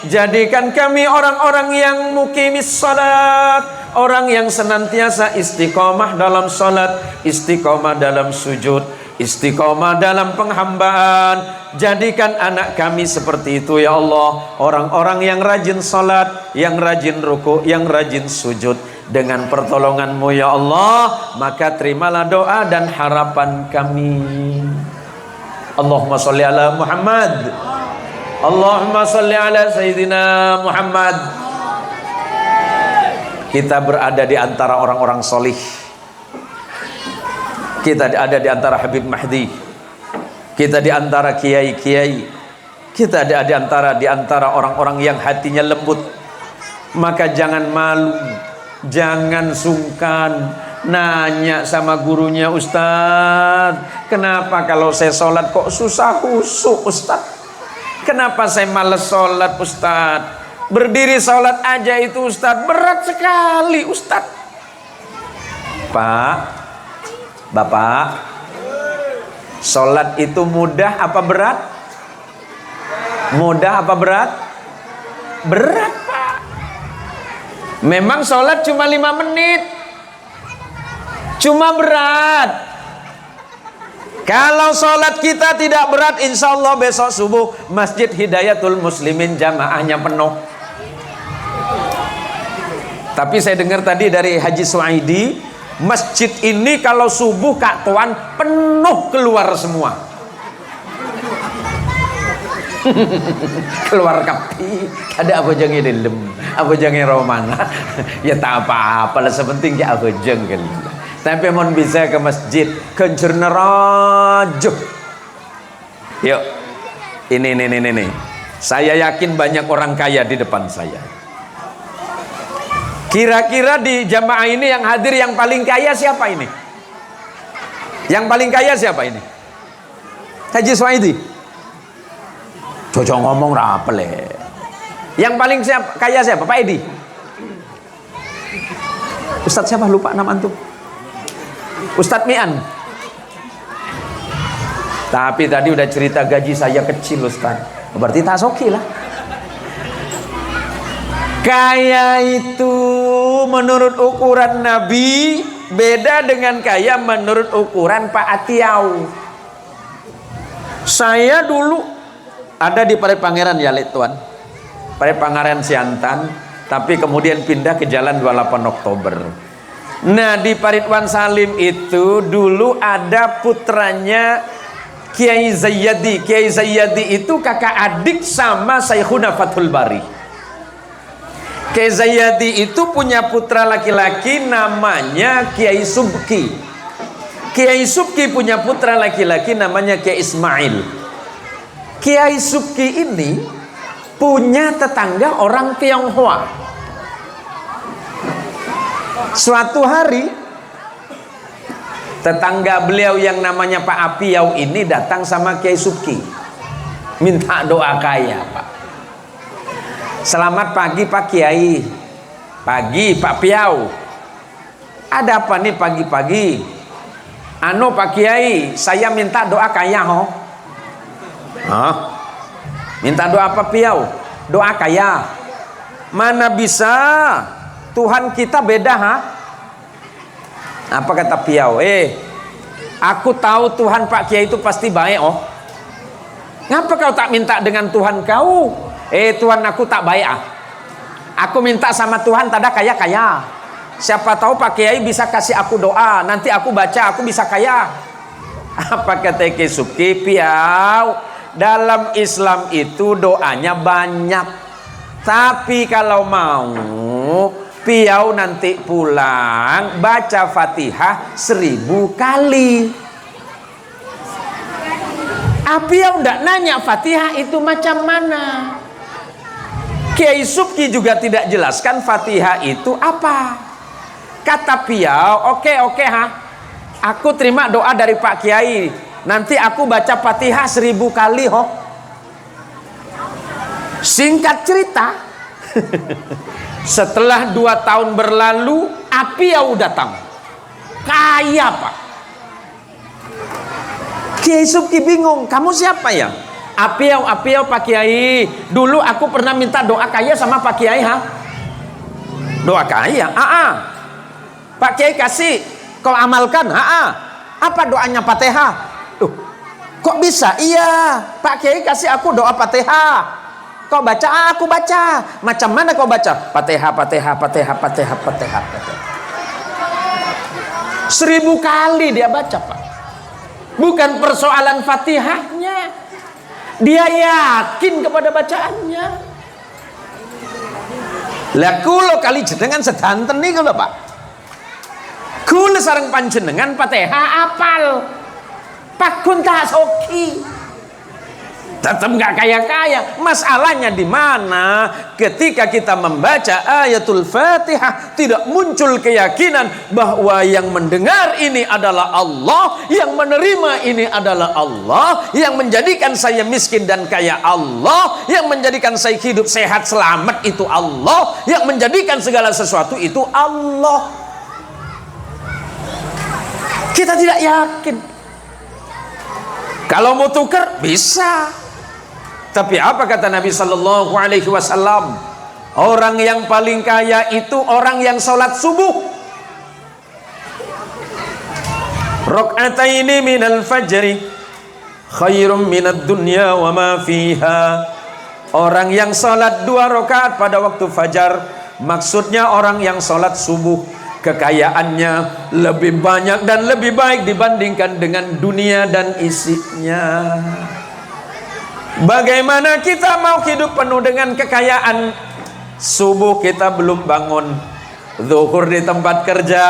A: jadikan kami orang-orang yang muqimis salat, orang yang senantiasa istiqomah dalam salat, istiqomah dalam sujud, istiqomah dalam penghambaan. Jadikan anak kami seperti itu ya Allah, orang-orang yang rajin salat, yang rajin ruku, yang rajin sujud. Dengan pertolongan-Mu ya Allah, maka terimalah doa dan harapan kami. Allahumma sholli ala Muhammad, Allahumma sholli ala Sayyidina Muhammad. Kita berada di antara orang-orang solih, kita ada di antara Habib Mahdi, kita di antara kiai-kiai, kita ada di antara orang-orang yang hatinya lembut. Maka jangan malu, jangan sungkan nanya sama gurunya, Ustadz, kenapa kalau saya sholat kok susah khusyuk Ustadz? Kenapa saya males sholat Ustadz? Berdiri sholat aja itu Ustadz berat sekali Ustadz. Pak, Bapak, sholat itu mudah apa berat? Mudah apa berat? Berat Pak. Memang sholat cuma 5 menit, cuma berat. Kalau sholat kita tidak berat, insya Allah besok subuh Masjid Hidayatul Muslimin jamaahnya penuh. Tapi saya dengar tadi dari Haji Suaidi, masjid ini kalau subuh Kak Tuan penuh keluar semua. Keluar kapi, ada apa jangan dilem, apa jangan romana, ya tak apa-apa lah, sepenting ya apa jangan. Tapi mau bisa ke masjid, kencur nerajo. Yuk, ini. Saya yakin banyak orang kaya di depan saya. Kira-kira di jamaah ini yang hadir yang paling kaya siapa ini? Yang paling kaya siapa ini? Haji Suaidi. Cocok ngomong rapel ya. Yang paling kaya siapa? Pak Edi. Ustadz siapa? Lupa nama antum. Ustadz Mian. Tapi tadi udah cerita gaji saya kecil Ustadz. Berarti tasoki lah. Kaya itu menurut ukuran Nabi beda dengan kaya menurut ukuran Pak Atiau. Saya dulu ada di Parit Pangeran ya Tuan, Parit Pangeran Siantan, tapi kemudian pindah ke Jalan 28 Oktober. Nah di Parit Wan Salim itu dulu ada putranya Kiai Zayyadi. Kiai Zayyadi itu kakak adik sama Syekhuna Fathul Bari. Kiai Zayyadi itu punya putra laki-laki namanya Kiai Subki. Kiai Subki punya putra laki-laki namanya Kiai Ismail. Kiai Subki ini punya tetangga orang Tionghoa. Suatu hari tetangga beliau yang namanya Pak Apiau ini datang sama Kiai Subki, minta doa kaya Pak. Selamat pagi Pak Kiai. Pagi Pak Piau. Ada apa nih pagi-pagi? Anu Pak Kiai, saya minta doa kaya ho. Hah? Minta doa apa Piau? Doa kaya. Mana bisa? Tuhan kita beda ha? Apa kata Piau? Aku tahu Tuhan Pak Kiai itu pasti baik oh. Ngapa kau tak minta dengan Tuhan kau? Tuhan aku tak baik ah. Aku minta sama Tuhan tada kaya-kaya. Siapa tahu Pak Kiai bisa kasih aku doa, nanti aku baca aku bisa kaya. Apa kata Ki Subki? Piau, dalam Islam itu doanya banyak. Tapi kalau mau piau nanti pulang baca Fatihah 1000 kali. Piau ndak nanya Fatihah itu macam mana. Kiai Subki juga tidak jelaskan Fatihah itu apa. Kata piau, oke ha. Aku terima doa dari Pak Kiai. Nanti aku baca Fatihah 1000 kali ho. Singkat cerita, setelah 2 tahun berlalu, piau datang. Kaya Pak. Kiai Subki bingung, kamu siapa ya? Piau Pak Kiai. Dulu aku pernah minta doa kaya sama Pak Kiai ha. Doa kaya? Pak Kiai kasih, kau amalkan? Apa doanya Fatihah? Kok bisa? Iya, Pak Kiai kasih aku doa Fatihah. Kau baca? Aku baca. Macam mana kau baca? Fatihah. 1000 kali dia baca Pak. Bukan persoalan Fatihahnya, dia yakin kepada bacaannya. Lah kulo kali jenengan sedanten nih kalau Pak. Kulo sareng panjenengan Fatihah apal. Pak kun tak soki. Tetap nggak kaya-kaya. Masalahnya di mana? Ketika kita membaca ayatul Fatihah tidak muncul keyakinan bahwa yang mendengar ini adalah Allah, yang menerima ini adalah Allah, yang menjadikan saya miskin dan kaya Allah, yang menjadikan saya hidup sehat selamat itu Allah, yang menjadikan segala sesuatu itu Allah. Kita tidak yakin. Kalau mau tukar bisa. Tapi apa kata Nabi Sallallahu Alaihi Wasallam? Orang yang paling kaya itu orang yang sholat subuh. Rakaataini minal fajri khairum minad dunya wa ma fiha. Orang yang sholat 2 rakaat pada waktu fajar, maksudnya orang yang sholat subuh, kekayaannya lebih banyak dan lebih baik dibandingkan dengan dunia dan isinya. Bagaimana kita mau hidup penuh dengan kekayaan? Subuh kita belum bangun, zuhur di tempat kerja,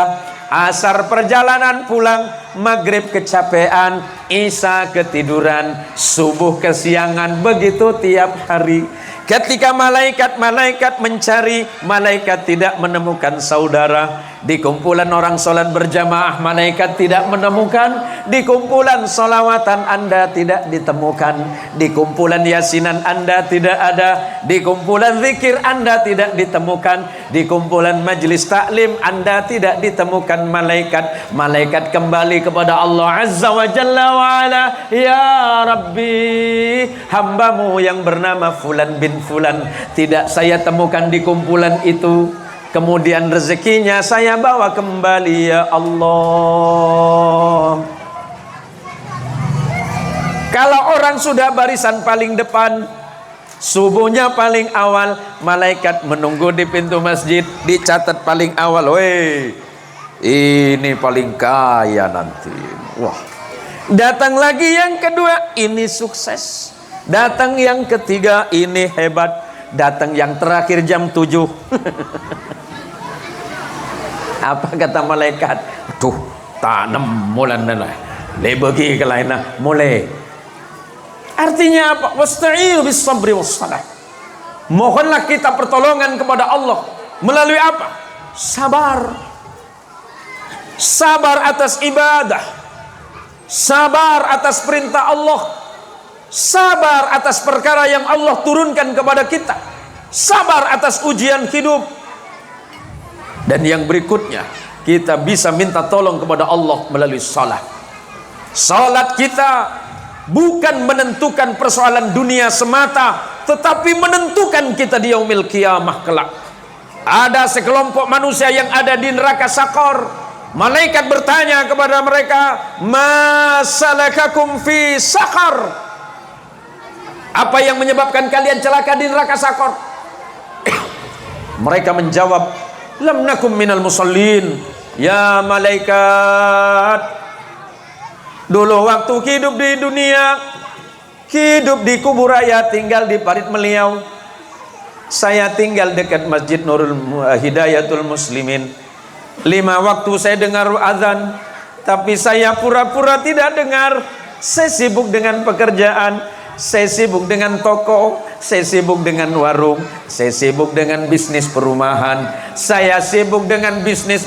A: asar perjalanan pulang, maghrib kecapean, isya ketiduran, subuh kesiangan, begitu tiap hari. Ketika malaikat mencari, malaikat tidak menemukan saudara. Di kumpulan orang sholat berjamaah, malaikat tidak menemukan. Di kumpulan sholawatan Anda tidak ditemukan. Di kumpulan yasinan Anda tidak ada. Di kumpulan zikir Anda tidak ditemukan. Di kumpulan majlis taklim Anda tidak ditemukan malaikat. Malaikat kembali kepada Allah Azza wa Jalla wa ala. Ya Rabbi, hambamu yang bernama Fulan bin Fulan tidak saya temukan di kumpulan itu. Kemudian rezekinya saya bawa kembali ya Allah. Kalau orang sudah barisan paling depan, subuhnya paling awal, malaikat menunggu di pintu masjid, dicatat paling awal. Weh, ini paling kaya nanti. Wah. Datang lagi yang kedua, ini sukses. Datang yang ketiga, ini hebat. Datang yang terakhir jam 7. Apa kata malaikat? Tuh, tanam mulan nana. Lebegi ke lainnya mulai. Artinya apa? Wasta'inu bis sabri was salah. Mohonlah kita pertolongan kepada Allah melalui apa? Sabar. Sabar atas ibadah. Sabar atas perintah Allah. Sabar atas perkara yang Allah turunkan kepada kita. Sabar atas ujian hidup. Dan yang berikutnya, kita bisa minta tolong kepada Allah melalui salat. Salat kita bukan menentukan persoalan dunia semata, tetapi menentukan kita di yaumil qiyamah kelak. Ada sekelompok manusia yang ada di neraka Sakor. Malaikat bertanya kepada mereka, "Ma salakakum fi Sakar?" Apa yang menyebabkan kalian celaka di neraka Sakor? Mereka menjawab, lam nakum minal musallin. Ya malaikat, dulu waktu hidup di dunia, hidup di kubur raya, tinggal di Parit Meliau, saya tinggal dekat Masjid Nurul Hidayatul Muslimin. 5 waktu saya dengar azan, tapi saya pura-pura tidak dengar. Saya sibuk dengan pekerjaan, saya sibuk dengan toko, saya sibuk dengan warung, saya sibuk dengan bisnis perumahan, saya sibuk dengan bisnis.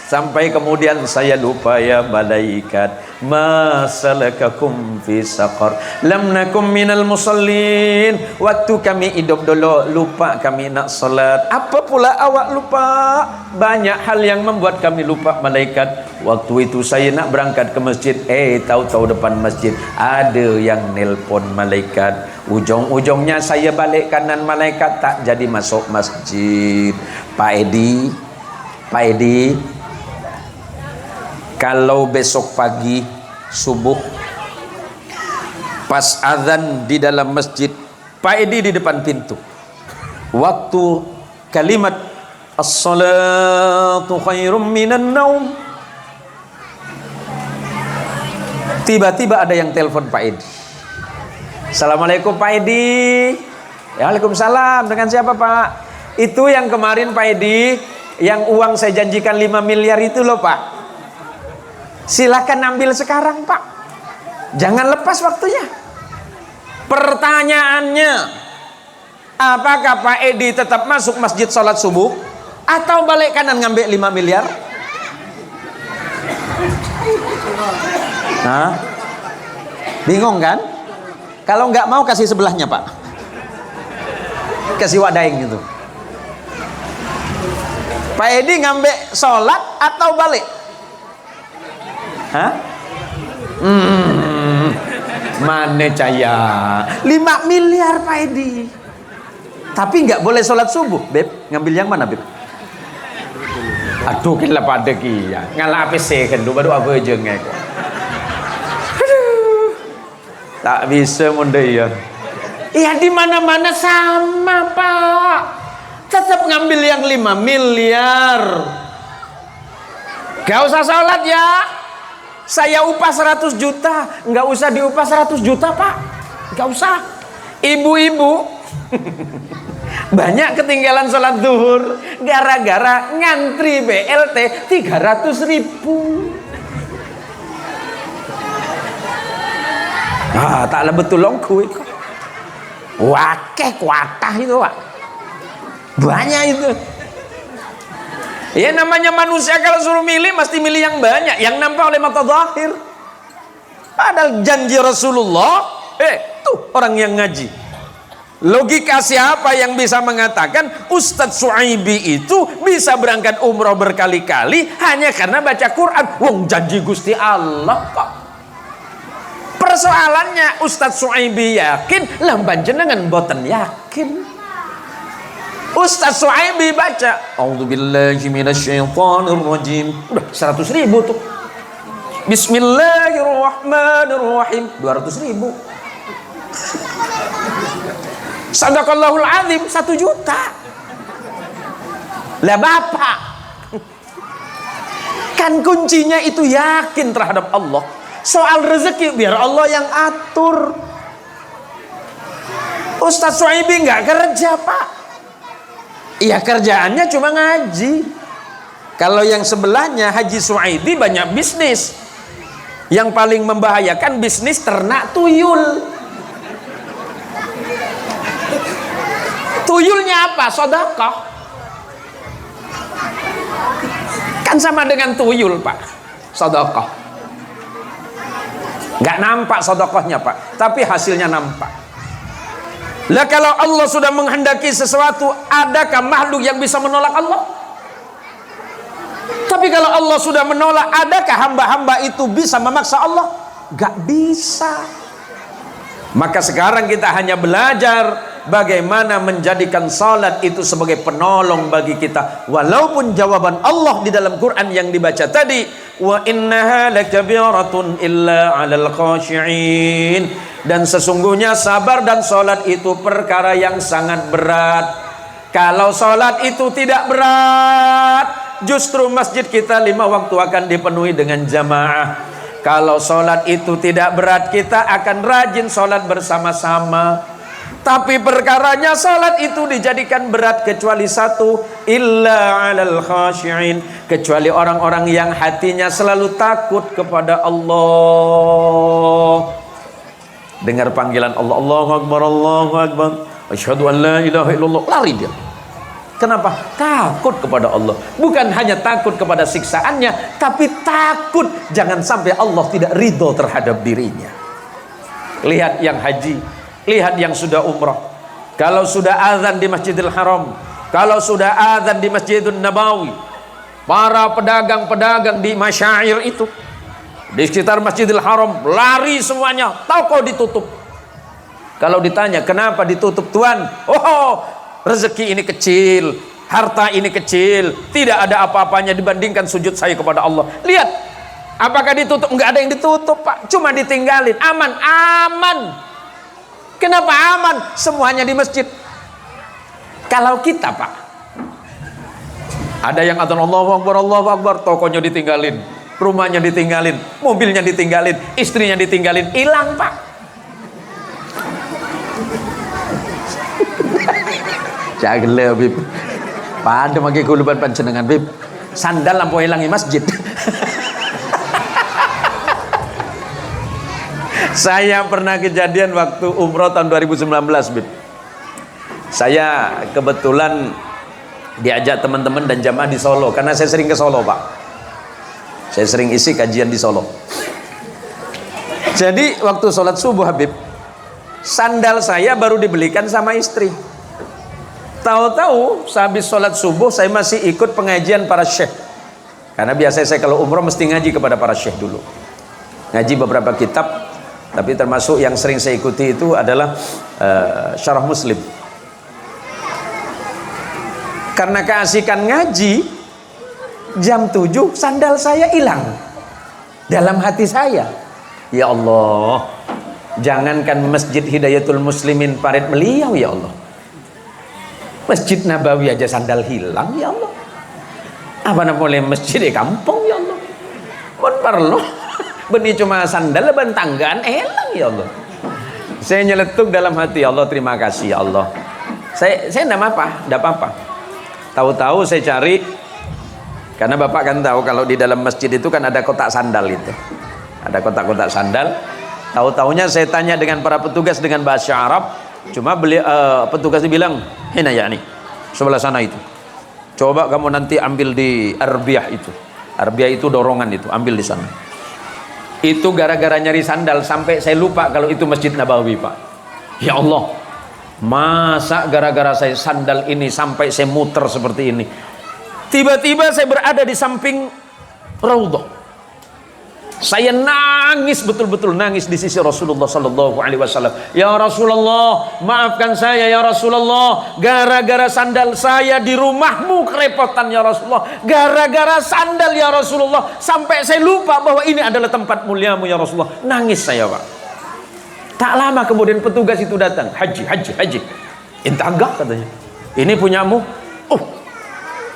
A: Sampai kemudian saya lupa, ya malaikat, masalakakum fi saqar? Lam nakum minal musallin. Waktu kami hidup dulu lupa kami nak salat. Apa pula awak lupa? Banyak hal yang membuat kami lupa, malaikat. Waktu itu saya nak berangkat ke masjid, tahu-tahu depan masjid ada yang nelpon, malaikat. Ujung-ujungnya saya balik kanan, malaikat, tak jadi masuk masjid. Pak Edi, kalau besok pagi subuh pas azan di dalam masjid, Pak Edi di depan pintu, waktu kalimat as-salatu khairum minan naum, tiba-tiba ada yang telepon Pak Edi. Assalamualaikum Pak Edi. Waalaikumsalam. Dengan siapa Pak? Itu yang kemarin Pak Edi, yang uang saya janjikan 5 miliar itu loh Pak. Silakan ambil sekarang Pak, jangan lepas waktunya. Pertanyaannya, apakah Pak Edi tetap masuk masjid sholat subuh atau balik kanan ngambil 5 miliar? Hah? Bingung kan? Kalau nggak mau kasih sebelahnya Pak, kasih wadaing gitu. Pak Edi ngambil sholat atau balik? Hah? Mana caya 5 miliar Pak Edi, tapi nggak boleh sholat subuh. Beb, ngambil yang mana Beb? Aduh, kira pada kia ngalah APC kan baru apa aja ngek. Aduh, tak bisa munde ya. Iya, di mana-mana sama Pak, tetap ngambil yang 5 miliar. Gak usah sholat ya, saya upah 100 juta, nggak usah diupah 100 juta Pak, nggak usah. Ibu-ibu banyak ketinggalan sholat zuhur gara-gara ngantri BLT 300.000. Taklah betul longku itu. Wakeh kuatah itu Pak, banyak itu. Ya namanya manusia kalau suruh milih mesti milih yang banyak, yang nampak oleh mata zahir. Padahal janji Rasulullah, tuh orang yang ngaji. Logika siapa yang bisa mengatakan Ustadz Suaibi itu bisa berangkat umroh berkali-kali hanya karena baca Quran? Wong janji Gusti Allah kok. Persoalannya Ustadz Suaibi yakin, lamban jenengan boten yakin. Ustadz Suaibi baca A'udzubillahi minasyaitonirrajim, udah 100.000 tuh. Bismillahirrahmanirrahim 200.000. Sadaqallahul azim 1 juta. Lah Bapak, kan kuncinya itu yakin terhadap Allah. Soal rezeki biar Allah yang atur. Ustadz Suaibi nggak kerja Pak, iya kerjaannya cuma ngaji. Kalau yang sebelahnya Haji Suaibi banyak bisnis. Yang paling membahayakan bisnis ternak tuyul. Tuyulnya apa? Sedekah. Kan sama dengan tuyul Pak, sedekah. Nggak nampak sedekahnya Pak, tapi hasilnya nampak. Lah kalau Allah sudah menghendaki sesuatu, adakah makhluk yang bisa menolak Allah? Tapi kalau Allah sudah menolak, adakah hamba-hamba itu bisa memaksa Allah? Gak bisa. Maka sekarang kita hanya belajar bagaimana menjadikan salat itu sebagai penolong bagi kita. Walaupun jawaban Allah di dalam Quran yang dibaca tadi, wa innaha lakabiratun illa 'alal khashi'in, Dan sesungguhnya sabar dan sholat itu perkara yang sangat berat. Kalau sholat itu tidak berat, justru masjid kita 5 waktu akan dipenuhi dengan jamaah. Kalau sholat itu tidak berat, kita akan rajin sholat bersama-sama. Tapi perkaranya sholat itu dijadikan berat kecuali satu, illa alal khashi'in, kecuali orang-orang yang hatinya selalu takut kepada Allah. Dengar panggilan Allah, Allahu Akbar, Allahu Akbar, asyhadu an la ilaha illallah, lari dia. Kenapa? Takut kepada Allah. Bukan hanya takut kepada siksaannya, tapi takut jangan sampai Allah tidak ridho terhadap dirinya. Lihat yang haji, lihat yang sudah umrah. Kalau sudah azan di Masjidil Haram, kalau sudah azan di Masjidun Nabawi, para pedagang-pedagang di masyair itu, di sekitar Masjidil Haram, lari semuanya, toko ditutup. Kalau ditanya, kenapa ditutup Tuhan? Oh, rezeki ini kecil, harta ini kecil, tidak ada apa-apanya dibandingkan sujud saya kepada Allah. Lihat, apakah ditutup? Enggak ada yang ditutup, Pak, cuma ditinggalin. Aman, aman. Kenapa aman? Semuanya di masjid. Kalau kita, Pak, ada yang adzan Allahu Akbar, tokonya ditinggalin, rumahnya ditinggalin, mobilnya ditinggalin, istrinya ditinggalin, hilang, Pak. Jagle bib, pada magi kuluban pancenengan bib, sandal lampu hilangi masjid. Saya pernah kejadian waktu umroh tahun 2019 bib. Saya kebetulan diajak teman-teman dan jamaah di Solo, karena saya sering ke Solo, Pak. Saya sering isi kajian di Solo. Jadi waktu sholat subuh Habib, sandal saya baru dibelikan sama istri. Tahu-tahu sehabis sholat subuh saya masih ikut pengajian para syekh. Karena biasanya saya kalau umroh mesti ngaji kepada para syekh dulu. Ngaji beberapa kitab, tapi termasuk yang sering saya ikuti itu adalah Syarah Muslim. Karena keasikan ngaji, jam 7 sandal saya hilang dalam hati saya. Ya Allah, jangankan Masjid Hidayatul Muslimin Parit Meliau, ya Allah, Masjid Nabawi aja sandal hilang, ya Allah. Apa boleh masjid di kampung, ya Allah. Pun perlu benih cuma sandal ban tanggaan hilang, ya Allah. Saya nyeletuk dalam hati, ya Allah terima kasih, ya Allah. Saya enggak apa-apa. Tahu-tahu saya cari, karena Bapak kan tahu kalau di dalam masjid itu kan ada kotak sandal itu. Ada kotak-kotak sandal. Tahu-tahunya saya tanya dengan para petugas dengan bahasa Arab. Cuma petugasnya bilang, "Hina ya nih, sebelah sana itu. Coba kamu nanti ambil di Arbiyah itu. Arbiyah itu dorongan itu, ambil di sana." Itu gara-gara nyari sandal sampai saya lupa kalau itu Masjid Nabawi, Pak. Ya Allah, masa gara-gara saya sandal ini sampai saya muter seperti ini. Tiba-tiba saya berada di samping Raudhah. Saya nangis, betul-betul nangis di sisi Rasulullah sallallahu alaihi wasallam. Ya Rasulullah, maafkan saya ya Rasulullah, gara-gara sandal saya di rumahmu kerepotan ya Rasulullah. Gara-gara sandal ya Rasulullah sampai saya lupa bahwa ini adalah tempat muliamu ya Rasulullah. Nangis saya, Pak. Tak lama kemudian petugas itu datang. Haji. Intagak katanya. Ini punyamu. Oh,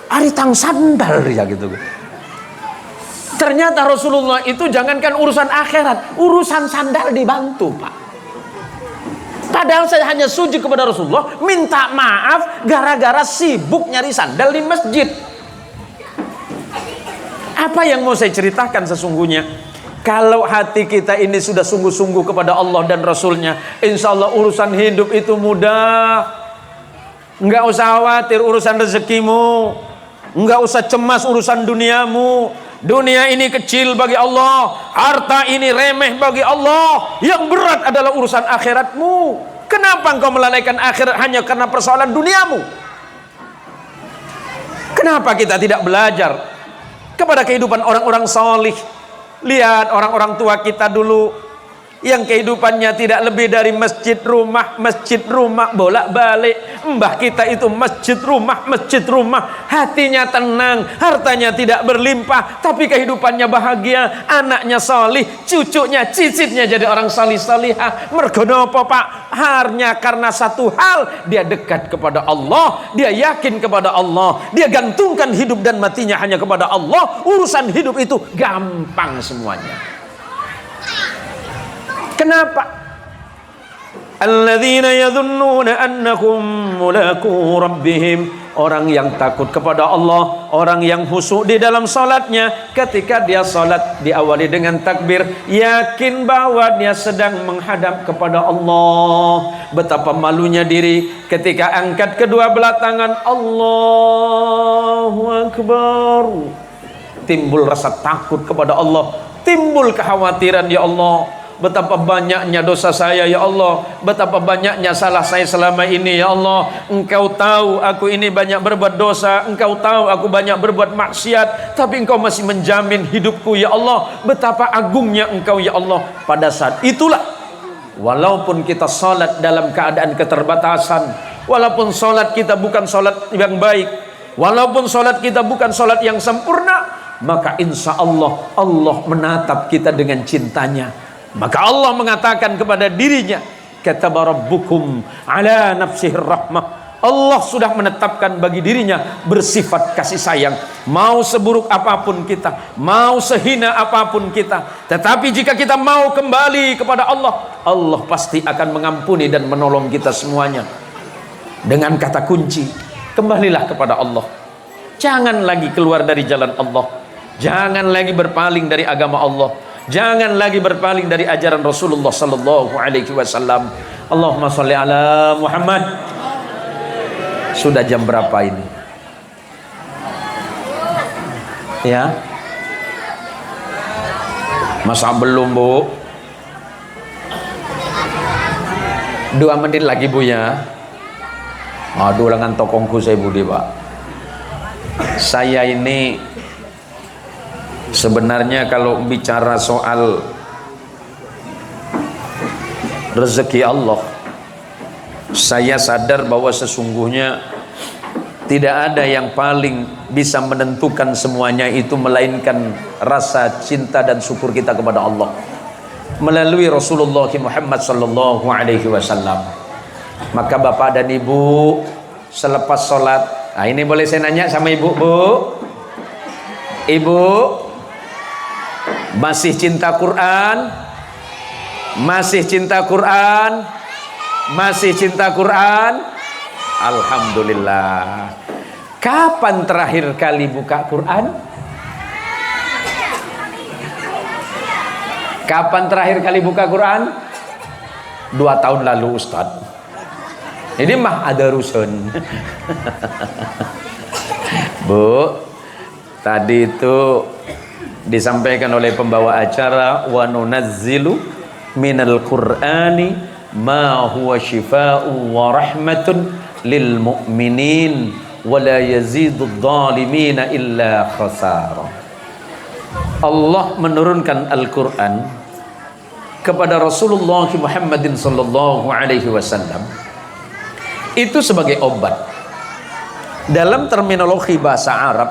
A: aritang sandal ya gitu. Ternyata Rasulullah itu jangankan urusan akhirat, urusan sandal dibantu, Pak. Padahal saya hanya sujud kepada Rasulullah, minta maaf gara-gara sibuk nyari sandal di masjid. Apa yang mau saya ceritakan sesungguhnya? Kalau hati kita ini sudah sungguh-sungguh kepada Allah dan Rasulnya, insya Allah urusan hidup itu mudah. Enggak usah khawatir urusan rezekimu, enggak usah cemas urusan duniamu. Dunia ini kecil bagi Allah, harta ini remeh bagi Allah. Yang berat adalah urusan akhiratmu. Kenapa engkau melalaikan akhirat hanya karena persoalan duniamu? Kenapa kita tidak belajar kepada kehidupan orang-orang salih? Lihat orang-orang tua kita dulu, yang kehidupannya tidak lebih dari masjid rumah bolak-balik. Mbah kita itu masjid rumah, hatinya tenang, hartanya tidak berlimpah, tapi kehidupannya bahagia, anaknya solih, cucunya, cicitnya jadi orang salih-salihah. Mergo napa Pak? Hanya karena satu hal, dia dekat kepada Allah, dia yakin kepada Allah, dia gantungkan hidup dan matinya hanya kepada Allah. Urusan hidup itu gampang semuanya. Kenapa? Alladzina yadhunnuna annahum mulaqu rabbihim, orang yang takut kepada Allah, orang yang khusyuk di dalam salatnya. Ketika dia salat diawali dengan takbir, yakin bahwa dia sedang menghadap kepada Allah. Betapa malunya diri ketika angkat kedua belah tangan, Allahu Akbar. Timbul rasa takut kepada Allah, timbul kekhawatiran, ya Allah, betapa banyaknya dosa saya ya Allah, betapa banyaknya salah saya selama ini ya Allah. Engkau tahu aku ini banyak berbuat dosa, Engkau tahu aku banyak berbuat maksiat, tapi Engkau masih menjamin hidupku ya Allah. Betapa agungnya Engkau ya Allah. Pada saat itulah, walaupun kita salat dalam keadaan keterbatasan, walaupun salat kita bukan salat yang baik, walaupun salat kita bukan salat yang sempurna, maka insya Allah Allah menatap kita dengan cintanya. Maka Allah mengatakan kepada dirinya, kataba rabbukum ala nafsihir rahmah. Allah sudah menetapkan bagi dirinya bersifat kasih sayang. Mau seburuk apapun kita, mau sehina apapun kita, tetapi jika kita mau kembali kepada Allah, Allah pasti akan mengampuni dan menolong kita semuanya. Dengan kata kunci, kembalilah kepada Allah. Jangan lagi keluar dari jalan Allah, jangan lagi berpaling dari agama Allah, jangan lagi berpaling dari ajaran Rasulullah sallallahu alaihi wasallam. Allahumma shalli ala Muhammad. Sudah jam berapa ini? Ya. Masa belum, Bu? 2 menit lagi, Bu ya. Aduh, lengan tokongku saya Budi, Pak. Saya ini sebenarnya kalau bicara soal rezeki Allah, saya sadar bahwa sesungguhnya tidak ada yang paling bisa menentukan semuanya itu melainkan rasa cinta dan syukur kita kepada Allah melalui Rasulullah Muhammad sallallahu alaihi wasallam. Maka Bapak dan Ibu, selepas sholat, nah ini boleh saya nanya sama Ibu, Bu? Ibu masih cinta Quran? Masih cinta Quran? Masih cinta Quran? Alhamdulillah. Kapan terakhir kali buka Quran? Kapan terakhir kali buka Quran? 2 tahun lalu, Ustadz. Ini mah ada rusun. Bu, tadi itu disampaikan oleh pembawa acara, wa nunazzilu minal qur'ani ma huwa shifaa'un wa rahmatun lil mu'minin wa la yazidud dhalimina illa khasara. Allah menurunkan Al-Quran kepada Rasulullah Muhammadin sallallahu alaihi wasallam itu sebagai obat. Dalam terminologi bahasa Arab,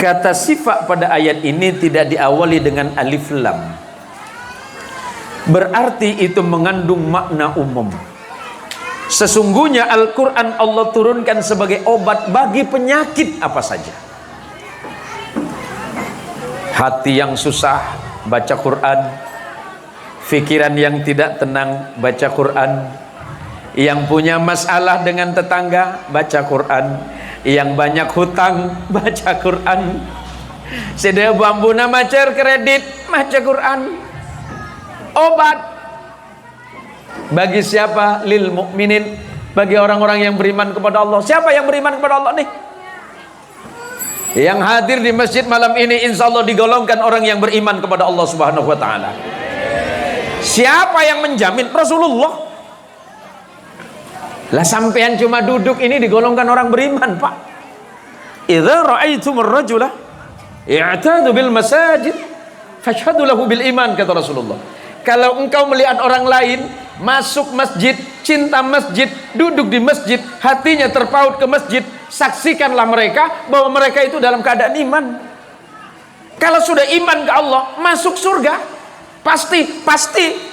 A: kata sifat pada ayat ini tidak diawali dengan alif lam. Berarti itu mengandung makna umum. Sesungguhnya Al-Quran Allah turunkan sebagai obat bagi penyakit apa saja. Hati yang susah, baca Quran. Pikiran yang tidak tenang, baca Quran. Yang punya masalah dengan tetangga, baca Quran. Yang banyak hutang, baca Quran. Sedaya bambu nama cer kredit, baca Quran. Obat bagi siapa? Lil mukminin, bagi orang-orang yang beriman kepada Allah. Siapa yang beriman kepada Allah nih? Yang hadir di masjid malam ini insya Allah digolongkan orang yang beriman kepada Allah Subhanahu wa ta'ala. Siapa yang menjamin? Rasulullah. Lah sampean cuma duduk ini digolongkan orang beriman, Pak. Idza ra'aitumur rajula i'tadu bil masajid fashhadu lahu bil iman, kata Rasulullah. Kalau engkau melihat orang lain masuk masjid, cinta masjid, duduk di masjid, hatinya terpaut ke masjid, saksikanlah mereka bahwa mereka itu dalam keadaan iman. Kalau sudah iman ke Allah, masuk surga. Pasti.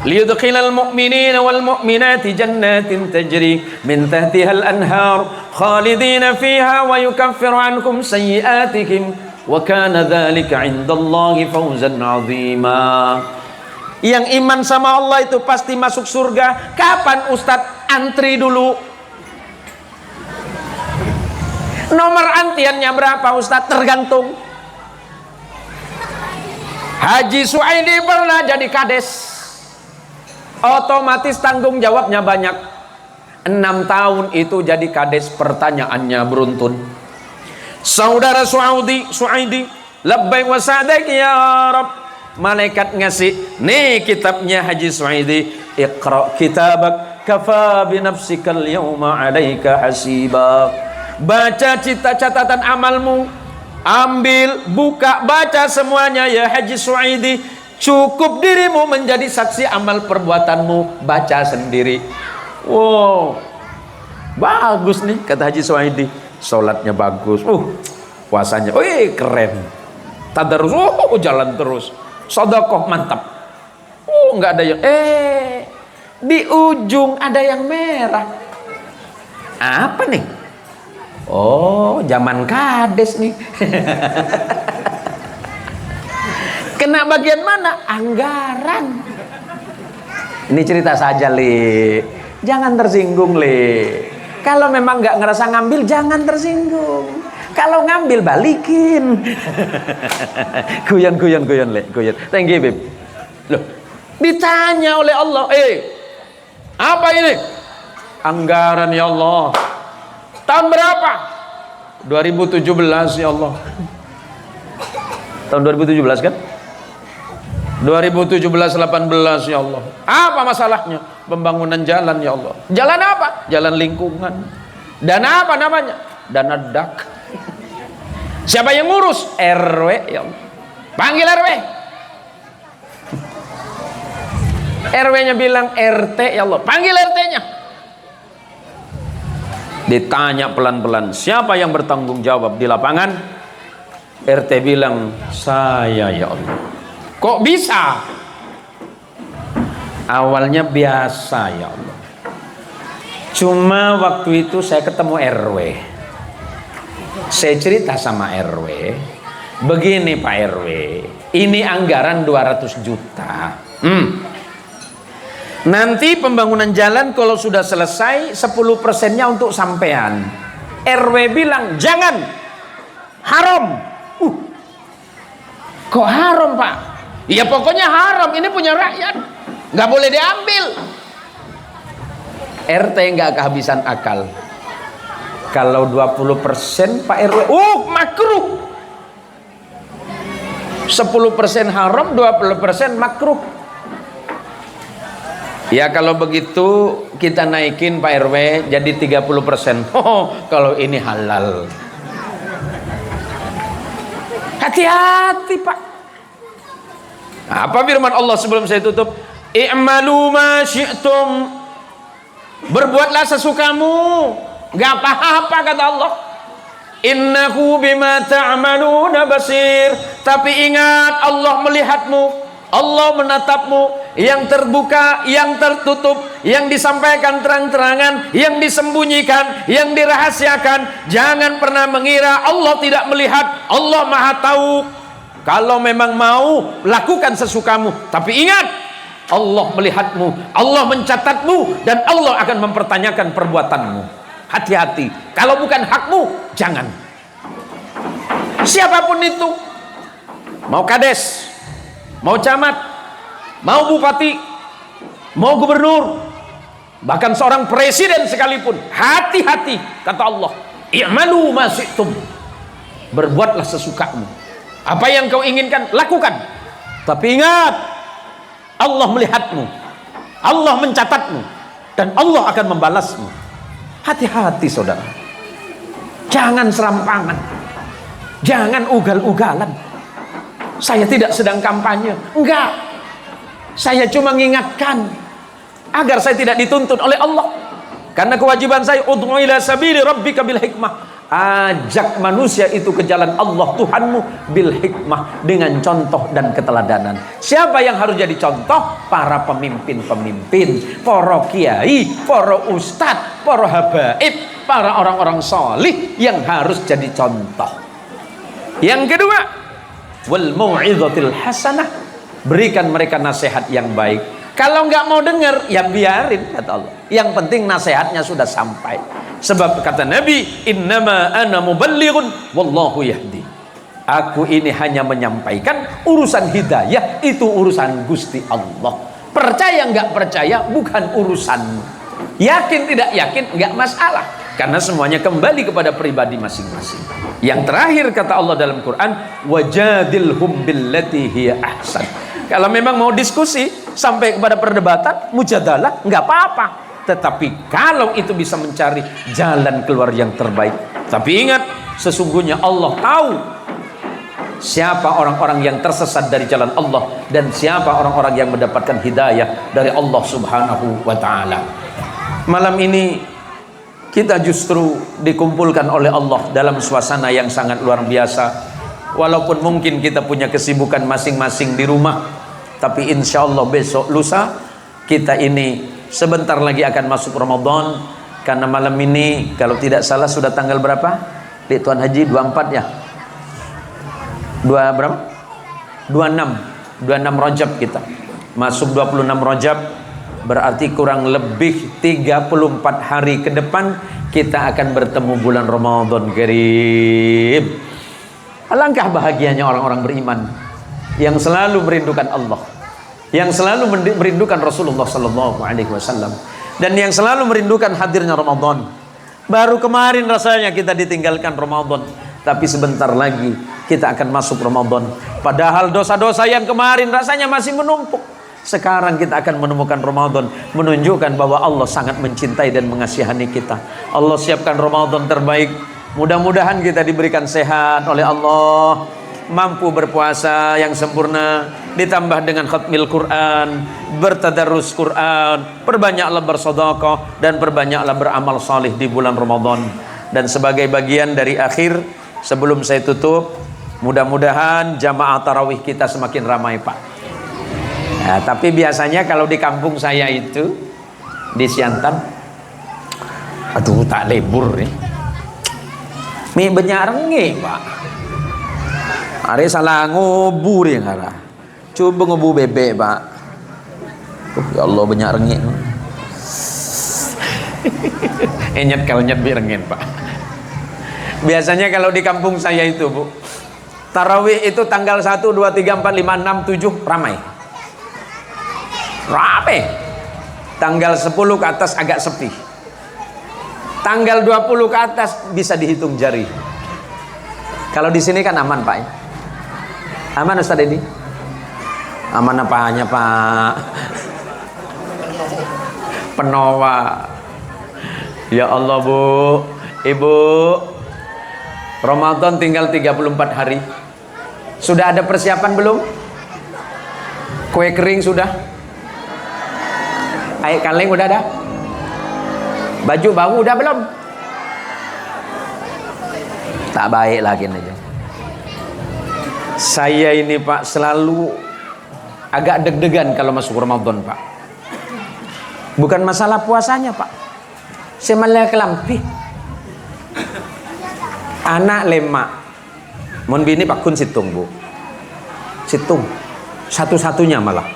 A: Liyudkhilal mu'minina wal mu'minati jannatin tajri min tahtiha al-anhar khalidina fiha wa yukaffiru ankum sayyi'atikum wa kana dzalika 'indallahi fawzan 'azima. Yang iman sama Allah itu pasti masuk surga. Kapan Ustadz? Antri dulu. Nomor antriannya berapa Ustadz? Tergantung. Haji Suaidi pernah jadi kades, otomatis tanggung jawabnya banyak. 6 tahun itu jadi kades, pertanyaannya beruntun. Saudara Suaidi, labbaik wa sa'daik ya Rabb. Malaikat ngasih, nih kitabnya Haji Suaidi, iqra kitabak kafa bi nafsikal yawma 'alaika hasiba. Baca catatan amalmu, ambil, buka, baca semuanya ya Haji Suaidi. Cukup dirimu menjadi saksi amal perbuatanmu, baca sendiri. Wow, bagus nih kata Haji Suaidi. Sholatnya bagus, puasanya, keren. Tadarus, jalan terus. Sedekah mantap. Nggak ada yang, di ujung ada yang merah. Apa nih? Oh, zaman kades nih. Kena bagian mana? Anggaran. Ini cerita saja, Le. Jangan tersinggung, Le. Kalau memang nggak ngerasa ngambil, jangan tersinggung. Kalau ngambil, balikin. Guyon, Le. Guyon. Thank you, Beb. Loh, ditanya oleh Allah, apa ini? Anggaran ya Allah. Tahun berapa? 2017 ya Allah. Tahun 2017 kan? 2017-18 ya Allah. Apa masalahnya? Pembangunan jalan ya Allah. Jalan apa? Jalan lingkungan. Dana apa namanya? Dana dak. Siapa yang ngurus? RW ya Allah. Panggil RW. RW-nya bilang RT ya Allah. Panggil RT-nya. Ditanya pelan-pelan, siapa yang bertanggung jawab di lapangan? RT bilang, saya ya Allah. Kok bisa? Awalnya biasa ya Allah. Cuma waktu itu saya ketemu RW. Saya cerita sama RW, begini Pak RW, ini anggaran 200 juta. Nanti pembangunan jalan kalau sudah selesai 10%-nya untuk sampean. RW bilang jangan, haram. Kok haram Pak? Ya pokoknya haram, ini punya rakyat, nggak boleh diambil. RT nggak kehabisan akal. Kalau 20% Pak RW, makruh. 10% haram, 20% makruh. Ya kalau begitu kita naikin Pak RW jadi 30%. Kalau ini halal. Hati-hati Pak. Apa firman Allah sebelum saya tutup? I'malu ma syi'tum. Berbuatlah sesukamu. Gak apa-apa kata Allah. Innahu bima ta'maluna basir. Tapi ingat, Allah melihatmu. Allah menatapmu, yang terbuka, yang tertutup, yang disampaikan terang-terangan, yang disembunyikan, yang dirahasiakan. Jangan pernah mengira Allah tidak melihat. Allah Maha tahu. Kalau memang mau, lakukan sesukamu. Tapi ingat, Allah melihatmu, Allah mencatatmu, dan Allah akan mempertanyakan perbuatanmu. Hati-hati. Kalau bukan hakmu, jangan. Siapapun itu, mau kades, mau camat, mau bupati, mau gubernur, bahkan seorang presiden sekalipun, hati-hati kata Allah. I'malu ma syi'tum. Berbuatlah sesukamu. Apa yang kau inginkan, lakukan. Tapi ingat, Allah melihatmu, Allah mencatatmu, dan Allah akan membalasmu. Hati-hati saudara. Jangan serampangan, jangan ugal-ugalan. Saya tidak sedang kampanye. Enggak. Saya cuma mengingatkan agar saya tidak dituntut oleh Allah. Karena kewajiban saya ud'u ila sabili rabbika bil hikmah. Ajak manusia itu ke jalan Allah Tuhanmu bil hikmah, dengan contoh dan keteladanan. Siapa yang harus jadi contoh? Para pemimpin-pemimpin, para kiai, para ustadz, para habaib, para orang-orang solih yang harus jadi contoh. Yang kedua, wal mau'izatil hasanah, berikan mereka nasihat yang baik. Kalau nggak mau dengar, ya biarin, kata Allah. Yang penting nasihatnya sudah sampai. Sebab kata Nabi, innama ana muballighun wallahu yahdi. Aku ini hanya menyampaikan, urusan hidayah itu urusan Gusti Allah. Percaya nggak percaya bukan urusan. Yakin tidak yakin nggak masalah, karena semuanya kembali kepada pribadi masing-masing. Yang terakhir kata Allah dalam Quran, wajadilhum billati hiya ahsan. Kalau memang mau diskusi sampai kepada perdebatan, mujadalah, nggak apa-apa. Tetapi kalau itu bisa mencari jalan keluar yang terbaik. Tapi ingat, sesungguhnya Allah tahu siapa orang-orang yang tersesat dari jalan Allah dan siapa orang-orang yang mendapatkan hidayah dari Allah Subhanahu wa ta'ala. Malam ini kita justru dikumpulkan oleh Allah dalam suasana yang sangat luar biasa. Walaupun mungkin kita punya kesibukan masing-masing di rumah, tapi insya Allah besok lusa kita ini sebentar lagi akan masuk Ramadan. Karena malam ini kalau tidak salah sudah tanggal berapa? Di Tuan Haji 24 ya? Berapa? 26 Rajab kita masuk 26 Rajab, berarti kurang lebih 34 hari ke depan kita akan bertemu bulan Ramadan Karim. Alangkah bahagianya orang-orang beriman yang selalu merindukan Allah, yang selalu merindukan Rasulullah Sallallahu Alaihi Wasallam, dan yang selalu merindukan hadirnya Ramadan. Baru kemarin rasanya kita ditinggalkan Ramadan, tapi sebentar lagi kita akan masuk Ramadan. Padahal dosa-dosa yang kemarin rasanya masih menumpuk. Sekarang kita akan menemukan Ramadan, menunjukkan bahwa Allah sangat mencintai dan mengasihani kita. Allah siapkan Ramadan terbaik. Mudah-mudahan kita diberikan sehat oleh Allah, mampu berpuasa yang sempurna, ditambah dengan khatmil Quran, bertadarus Quran, perbanyaklah bersedekah dan perbanyaklah beramal salih di bulan Ramadan. Dan sebagai bagian dari akhir, sebelum saya tutup, mudah-mudahan jamaah tarawih kita semakin ramai, Pak. Nah, tapi biasanya kalau di kampung saya itu di Siantan, aduh tak lebur nih. Mi banyak rengi, Pak. Hari salah ngobur yang arah. Coba ngobur bebek, Pak. Ya Allah banyak rengi. Enyet kalau nyet bi rengin, Pak. Biasanya kalau di kampung saya itu, Bu, tarawih itu tanggal 1, 2, 3, 4, 5, 6, 7 ramai. Ramai. Tanggal 10 ke atas agak sepi. Tanggal 20 ke atas bisa dihitung jari. Kalau di sini kan aman, Pak. Aman Ustaz ini? Aman apanya, Pak? Penowa. Ya Allah, Bu, Ibu, Ramadan tinggal 34 hari. Sudah ada persiapan belum? Kue kering sudah? Air kaleng udah ada? Baju baru udah belum? Tak baik lagi aja. Saya ini, Pak, selalu agak deg-degan kalau masuk Ramadan, Pak. Bukan masalah puasanya, Pak. Saya malah kelampi. Anak lemak. Mon bini Pak Kun situng, Bu. Situng. Satu-satunya malah.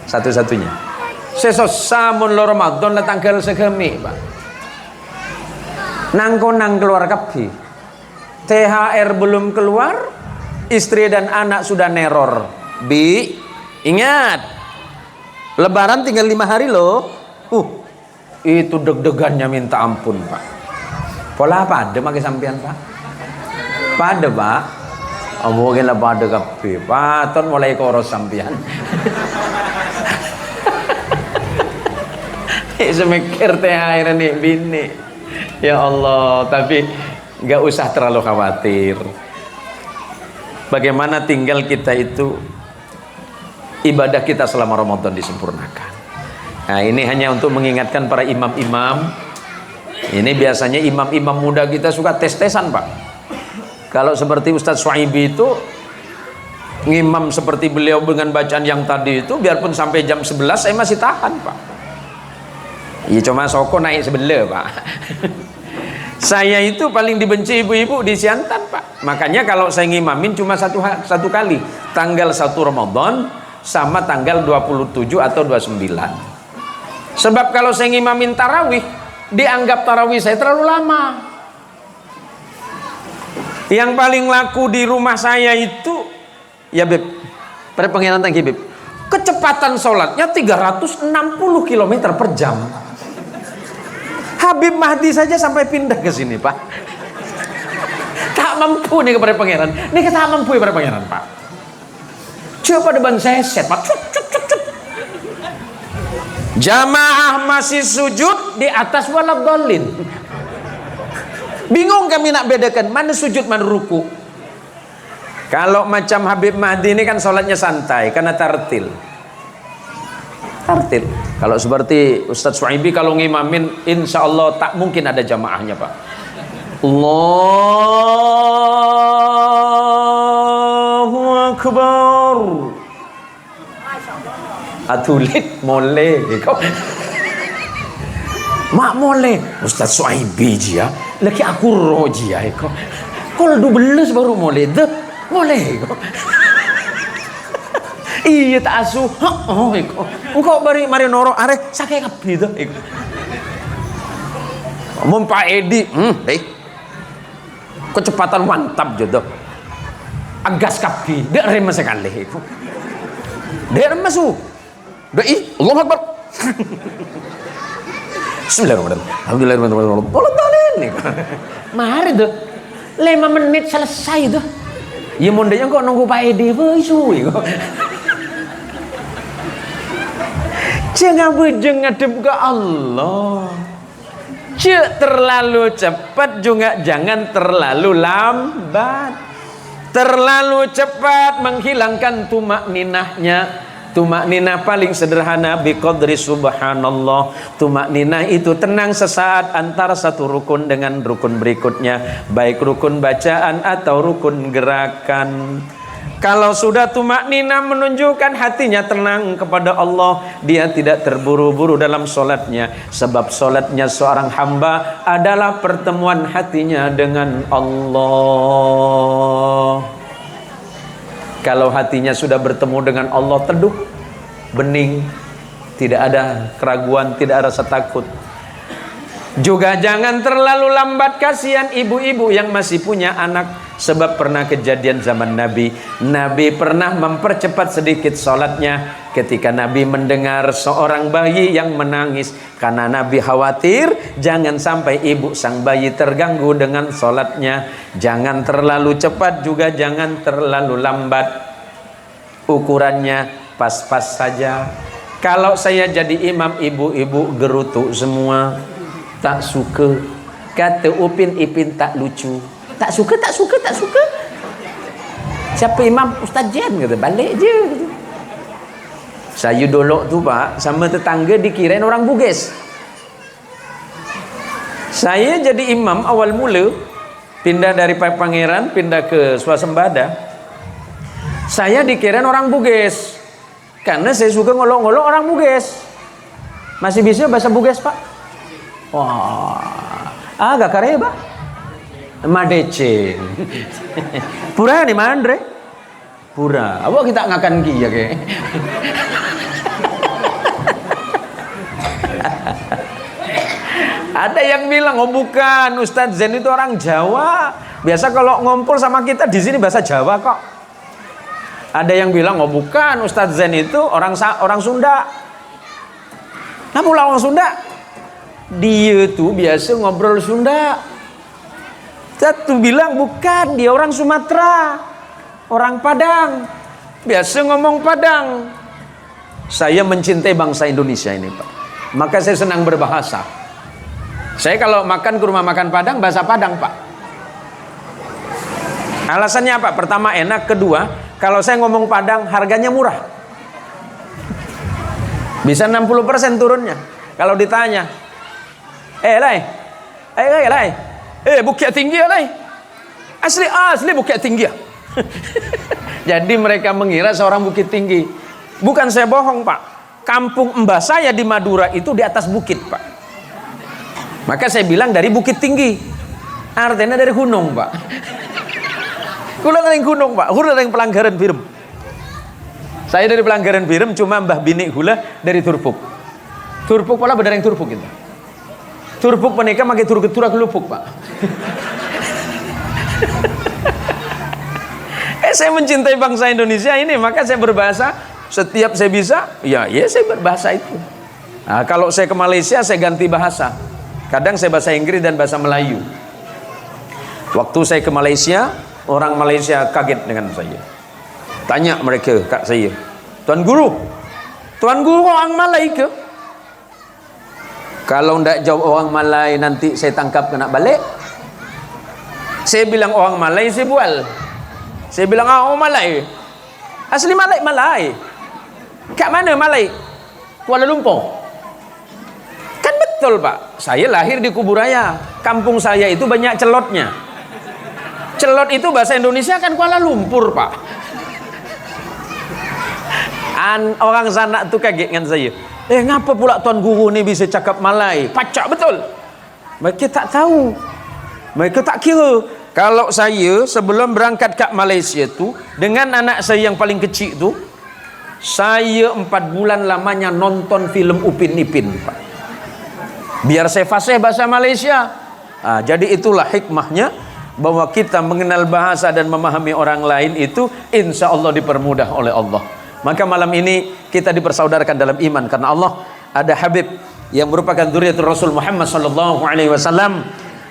A: Satu-satunya. Sesosamun lo Ramadan lah tanggal segemi, Pak. Nang keluar kapi. THR belum keluar, istri dan anak sudah neror. Bi, ingat, Lebaran tinggal 5 hari loh. Itu deg-degannya minta ampun, Pak. Pola apa ada pakai sampean, Pak? Pada, Pak. Mungkin lah pada kapi. Pak, ton mulai koros sampean. Semikir THR nih bini. Ya Allah, tapi nggak usah terlalu khawatir. bagaimana tinggal kita itu, ibadah kita selama Ramadan disempurnakan. Nah, ini hanya untuk mengingatkan para imam-imam. Ini biasanya imam-imam muda kita suka tes-tesan, Pak. Kalau seperti Ustadz Suaibi itu ngimam seperti beliau dengan bacaan yang tadi itu, biarpun sampai jam 11 saya masih tahan, Pak. Iya, cuma soko naik sebelah, Pak. Saya itu paling dibenci ibu-ibu di Siantan, Pak. Makanya kalau saya ngimamin cuma satu kali, tanggal 1 Ramadan sama tanggal 27 atau 29. Sebab kalau saya ngimamin tarawih, dianggap tarawih saya terlalu lama. Yang paling laku di rumah saya itu, ya Beb, pada pengiran tangki Beb, kecepatan sholatnya 360 km per jam. Habib Mahdi saja sampai pindah ke sini, Pak. Tak mampu nih kepada pangeran. Ini kita tak mampu kepada pangeran, Pak. Coba depan saya set, Pak. Jamaah masih sujud di atas waladhdallin. Bingung kami nak bedakan mana sujud mana ruku. Kalau macam Habib Mahdi ini kan sholatnya santai karena tartil. Kalau seperti Ustadz Suaibi kalau ngimamin, insya Allah tak mungkin ada jamaahnya, Pak. Allahu Akbar. Atulit mole kau. Mak mole Ustaz Suaibi dia laki aku roji ya kau. Kalau 12 baru mole deh mole kau. Iya tak asu. Oh kau. Engkau mari noro are sakit kapi dah. Mun Pak Edi, kecepatan mantap jodoh. Agas kapi, dia rem sekali. Dia rem masuk. Doi, Allahu Akbar. Bismillahirrahmanirrahim. Alhamdulillahirrahmanirrahim. Waladhdallin. Mari tuh. 5 menit selesai tuh. Ya mondenya kok nunggu Pak Edi suwi kok. Jangan bujeng ngadep ke Allah. Jangan terlalu cepat juga jangan terlalu lambat. Terlalu cepat menghilangkan tumak ninahnya. Tumak ninah paling sederhana biqadri subhanallah. Tumak ninah itu tenang sesaat antara satu rukun dengan rukun berikutnya, baik rukun bacaan atau rukun gerakan. Kalau sudah tumak ninah menunjukkan hatinya tenang kepada Allah, dia tidak terburu-buru dalam solatnya. Sebab solatnya seorang hamba adalah pertemuan hatinya dengan Allah. Kalau hatinya sudah bertemu dengan Allah, teduh, bening, tidak ada keraguan, tidak ada rasa takut. Juga jangan terlalu lambat, kasihan ibu-ibu yang masih punya anak. Sebab pernah kejadian zaman Nabi, Nabi pernah mempercepat sedikit sholatnya ketika Nabi mendengar seorang bayi yang menangis. Karena Nabi khawatir jangan sampai ibu sang bayi terganggu dengan sholatnya. Jangan terlalu cepat juga jangan terlalu lambat. Ukurannya pas-pas saja. Kalau saya jadi imam, ibu-ibu gerutu semua. Tak suka. Kata Upin Ipin tak lucu. Tak suka. Siapa imam? Ustaz Jan kata, balik je kata. Saya dolok tu Pak, sama tetangga dikirain orang Bugis. Saya jadi imam awal mula, pindah dari Pangeran, pindah ke Swasembada. Saya dikirain orang Bugis. Karena saya suka ngolok-ngolok orang Bugis. Masih bisa bahasa Bugis, Pak? Wah, agak kareba. Madeceng. Pura ni mandre. Pura. Awak kita ngakan kia ke. Ada yang bilang, oh bukan, Ustadz Zen itu orang Jawa. Biasa kalau ngumpul sama kita di sini bahasa Jawa kok. Ada yang bilang, oh bukan, Ustadz Zen itu orang Sunda. Nah pula orang Sunda, dia tuh biasa ngobrol Sunda. Satu bilang bukan, dia orang Sumatera, orang Padang, biasa ngomong Padang. Saya mencintai bangsa Indonesia ini Pak, maka saya senang berbahasa. Saya kalau makan ke rumah makan Padang, bahasa Padang Pak. Alasannya apa? Pertama enak, kedua kalau saya ngomong Padang harganya murah. Bisa 60% turunnya. Kalau ditanya, Bukit Tinggi lai. Asli Bukit Tinggi. Jadi mereka mengira seorang Bukit Tinggi. Bukan saya bohong, Pak. Kampung mbah saya di Madura itu di atas bukit, Pak. Maka saya bilang dari Bukit Tinggi. Artinya dari gunung, Pak. Kula dari gunung, Pak. Kula dari Pelanggaran Birem. Saya dari Pelanggaran Birem, cuma mbah bini gula dari Turpuk. Turpuk pula benar yang Turpuk itu. Turpuk menikah pakai turuk-turuk lupuk, Pak. Saya mencintai bangsa Indonesia ini, maka saya berbahasa setiap saya bisa, ya saya berbahasa itu. Nah, kalau saya ke Malaysia, saya ganti bahasa. Kadang saya bahasa Inggris dan bahasa Melayu. Waktu saya ke Malaysia, orang Malaysia kaget dengan saya. Tanya mereka, kak saya, Tuan Guru orang Malay ke? Kalau ndak jawab orang Malay, nanti saya tangkap kena balik. Saya bilang orang Malay, saya bual. Saya bilang, orang Malay. Asli Malay. Kat mana Malay? Kuala Lumpur. Kan betul, Pak. Saya lahir di Kuburaya. Kampung saya itu banyak celotnya. Celot itu bahasa Indonesia kan Kuala Lumpur, Pak. Orang sana tuh kaget dengan saya. Ngapa pula Tuan Guru ni bisa cakap Malay? Pacak betul. Mereka tak tahu. Mereka tak kira. Kalau saya sebelum berangkat ke Malaysia tu, dengan anak saya yang paling kecil tu, saya 4 bulan lamanya nonton film Upin Ipin, Pak. Biar saya fasih bahasa Malaysia. Jadi itulah hikmahnya, bahwa kita mengenal bahasa dan memahami orang lain itu insya Allah dipermudah oleh Allah. Maka malam ini kita dipersaudarakan dalam iman, karena Allah ada Habib yang merupakan dzurriyyatul Rasul Muhammad sallallahu alaihi wasallam.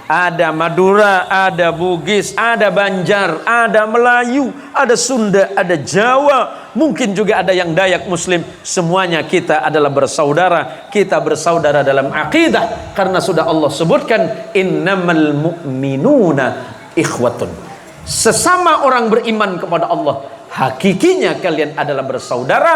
A: Ada Madura, ada Bugis, ada Banjar, ada Melayu, ada Sunda, ada Jawa, mungkin juga ada yang Dayak Muslim. Semuanya kita adalah bersaudara. Kita bersaudara dalam akidah, karena sudah Allah sebutkan innamal mu'minuna ikhwatun. Sesama orang beriman kepada Allah, hakikinya kalian adalah bersaudara.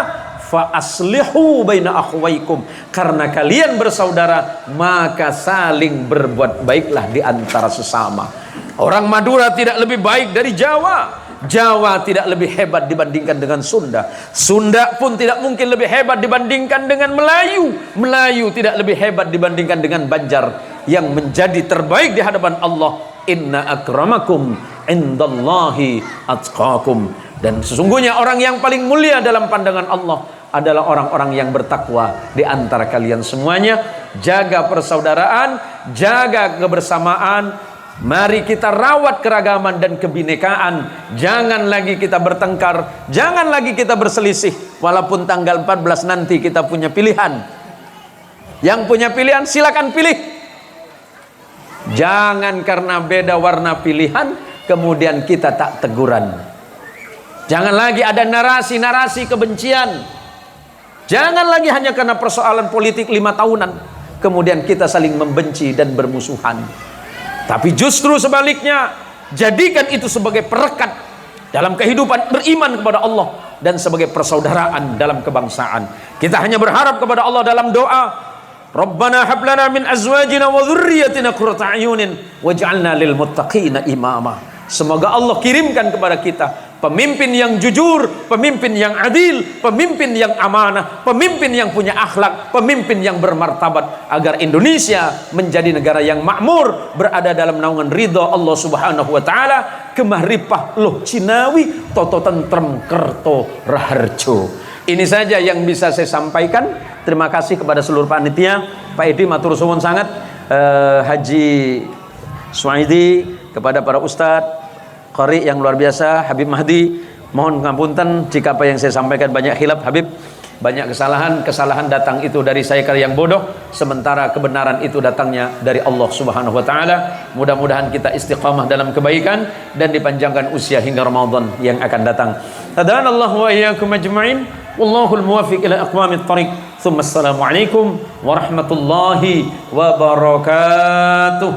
A: Fa aslihu baina akhwaikum, karena kalian bersaudara maka saling berbuat baiklah di antara sesama. Orang Madura tidak lebih baik dari Jawa. Jawa tidak lebih hebat dibandingkan dengan Sunda. Sunda pun tidak mungkin lebih hebat dibandingkan dengan Melayu. Melayu tidak lebih hebat dibandingkan dengan Banjar. Yang menjadi terbaik di hadapan Allah, inna akramakum indallahi atqakum. Dan sesungguhnya orang yang paling mulia dalam pandangan Allah adalah orang-orang yang bertakwa di antara kalian semuanya. Jaga persaudaraan, jaga kebersamaan. Mari kita rawat keragaman dan kebinekaan. Jangan lagi kita bertengkar, jangan lagi kita berselisih. Walaupun tanggal 14 nanti kita punya pilihan. Yang punya pilihan silakan pilih. Jangan karena beda warna pilihan kemudian kita tak teguran. Jangan lagi ada narasi-narasi kebencian. Jangan lagi hanya karena persoalan politik 5 tahunan kemudian kita saling membenci dan bermusuhan. Tapi justru sebaliknya, jadikan itu sebagai perekat dalam kehidupan beriman kepada Allah dan sebagai persaudaraan dalam kebangsaan. Kita hanya berharap kepada Allah dalam doa, Rabbana hab lana min azwajina wa dhurriyyatina qurrata a'yunin waj'alna lil muttaqina imama. Semoga Allah kirimkan kepada kita pemimpin yang jujur, pemimpin yang adil, pemimpin yang amanah, pemimpin yang punya akhlak, pemimpin yang bermartabat, agar Indonesia menjadi negara yang makmur, berada dalam naungan ridha Allah Subhanahu wa taala. Kemahripah loh Cinawi, toto tentrem kerto raharjo. Ini saja yang bisa saya sampaikan. Terima kasih kepada seluruh panitia, Pak Edi matur suwun sangat, Haji Suwaidi, kepada para ustadz Qari yang luar biasa, Habib Mahdi, mohon ngapunten jika apa yang saya sampaikan banyak khilaf Habib, banyak kesalahan datang itu dari saya yang bodoh, sementara kebenaran itu datangnya dari Allah Subhanahu wa taala. Mudah-mudahan kita istiqamah dalam kebaikan dan dipanjangkan usia hingga Ramadan yang akan datang. Hadanallahu wa iyyakum ajma'in. Wallahul muwaffiq ila aqwamit thariq. Assalamualaikum warahmatullahi wabarakatuh.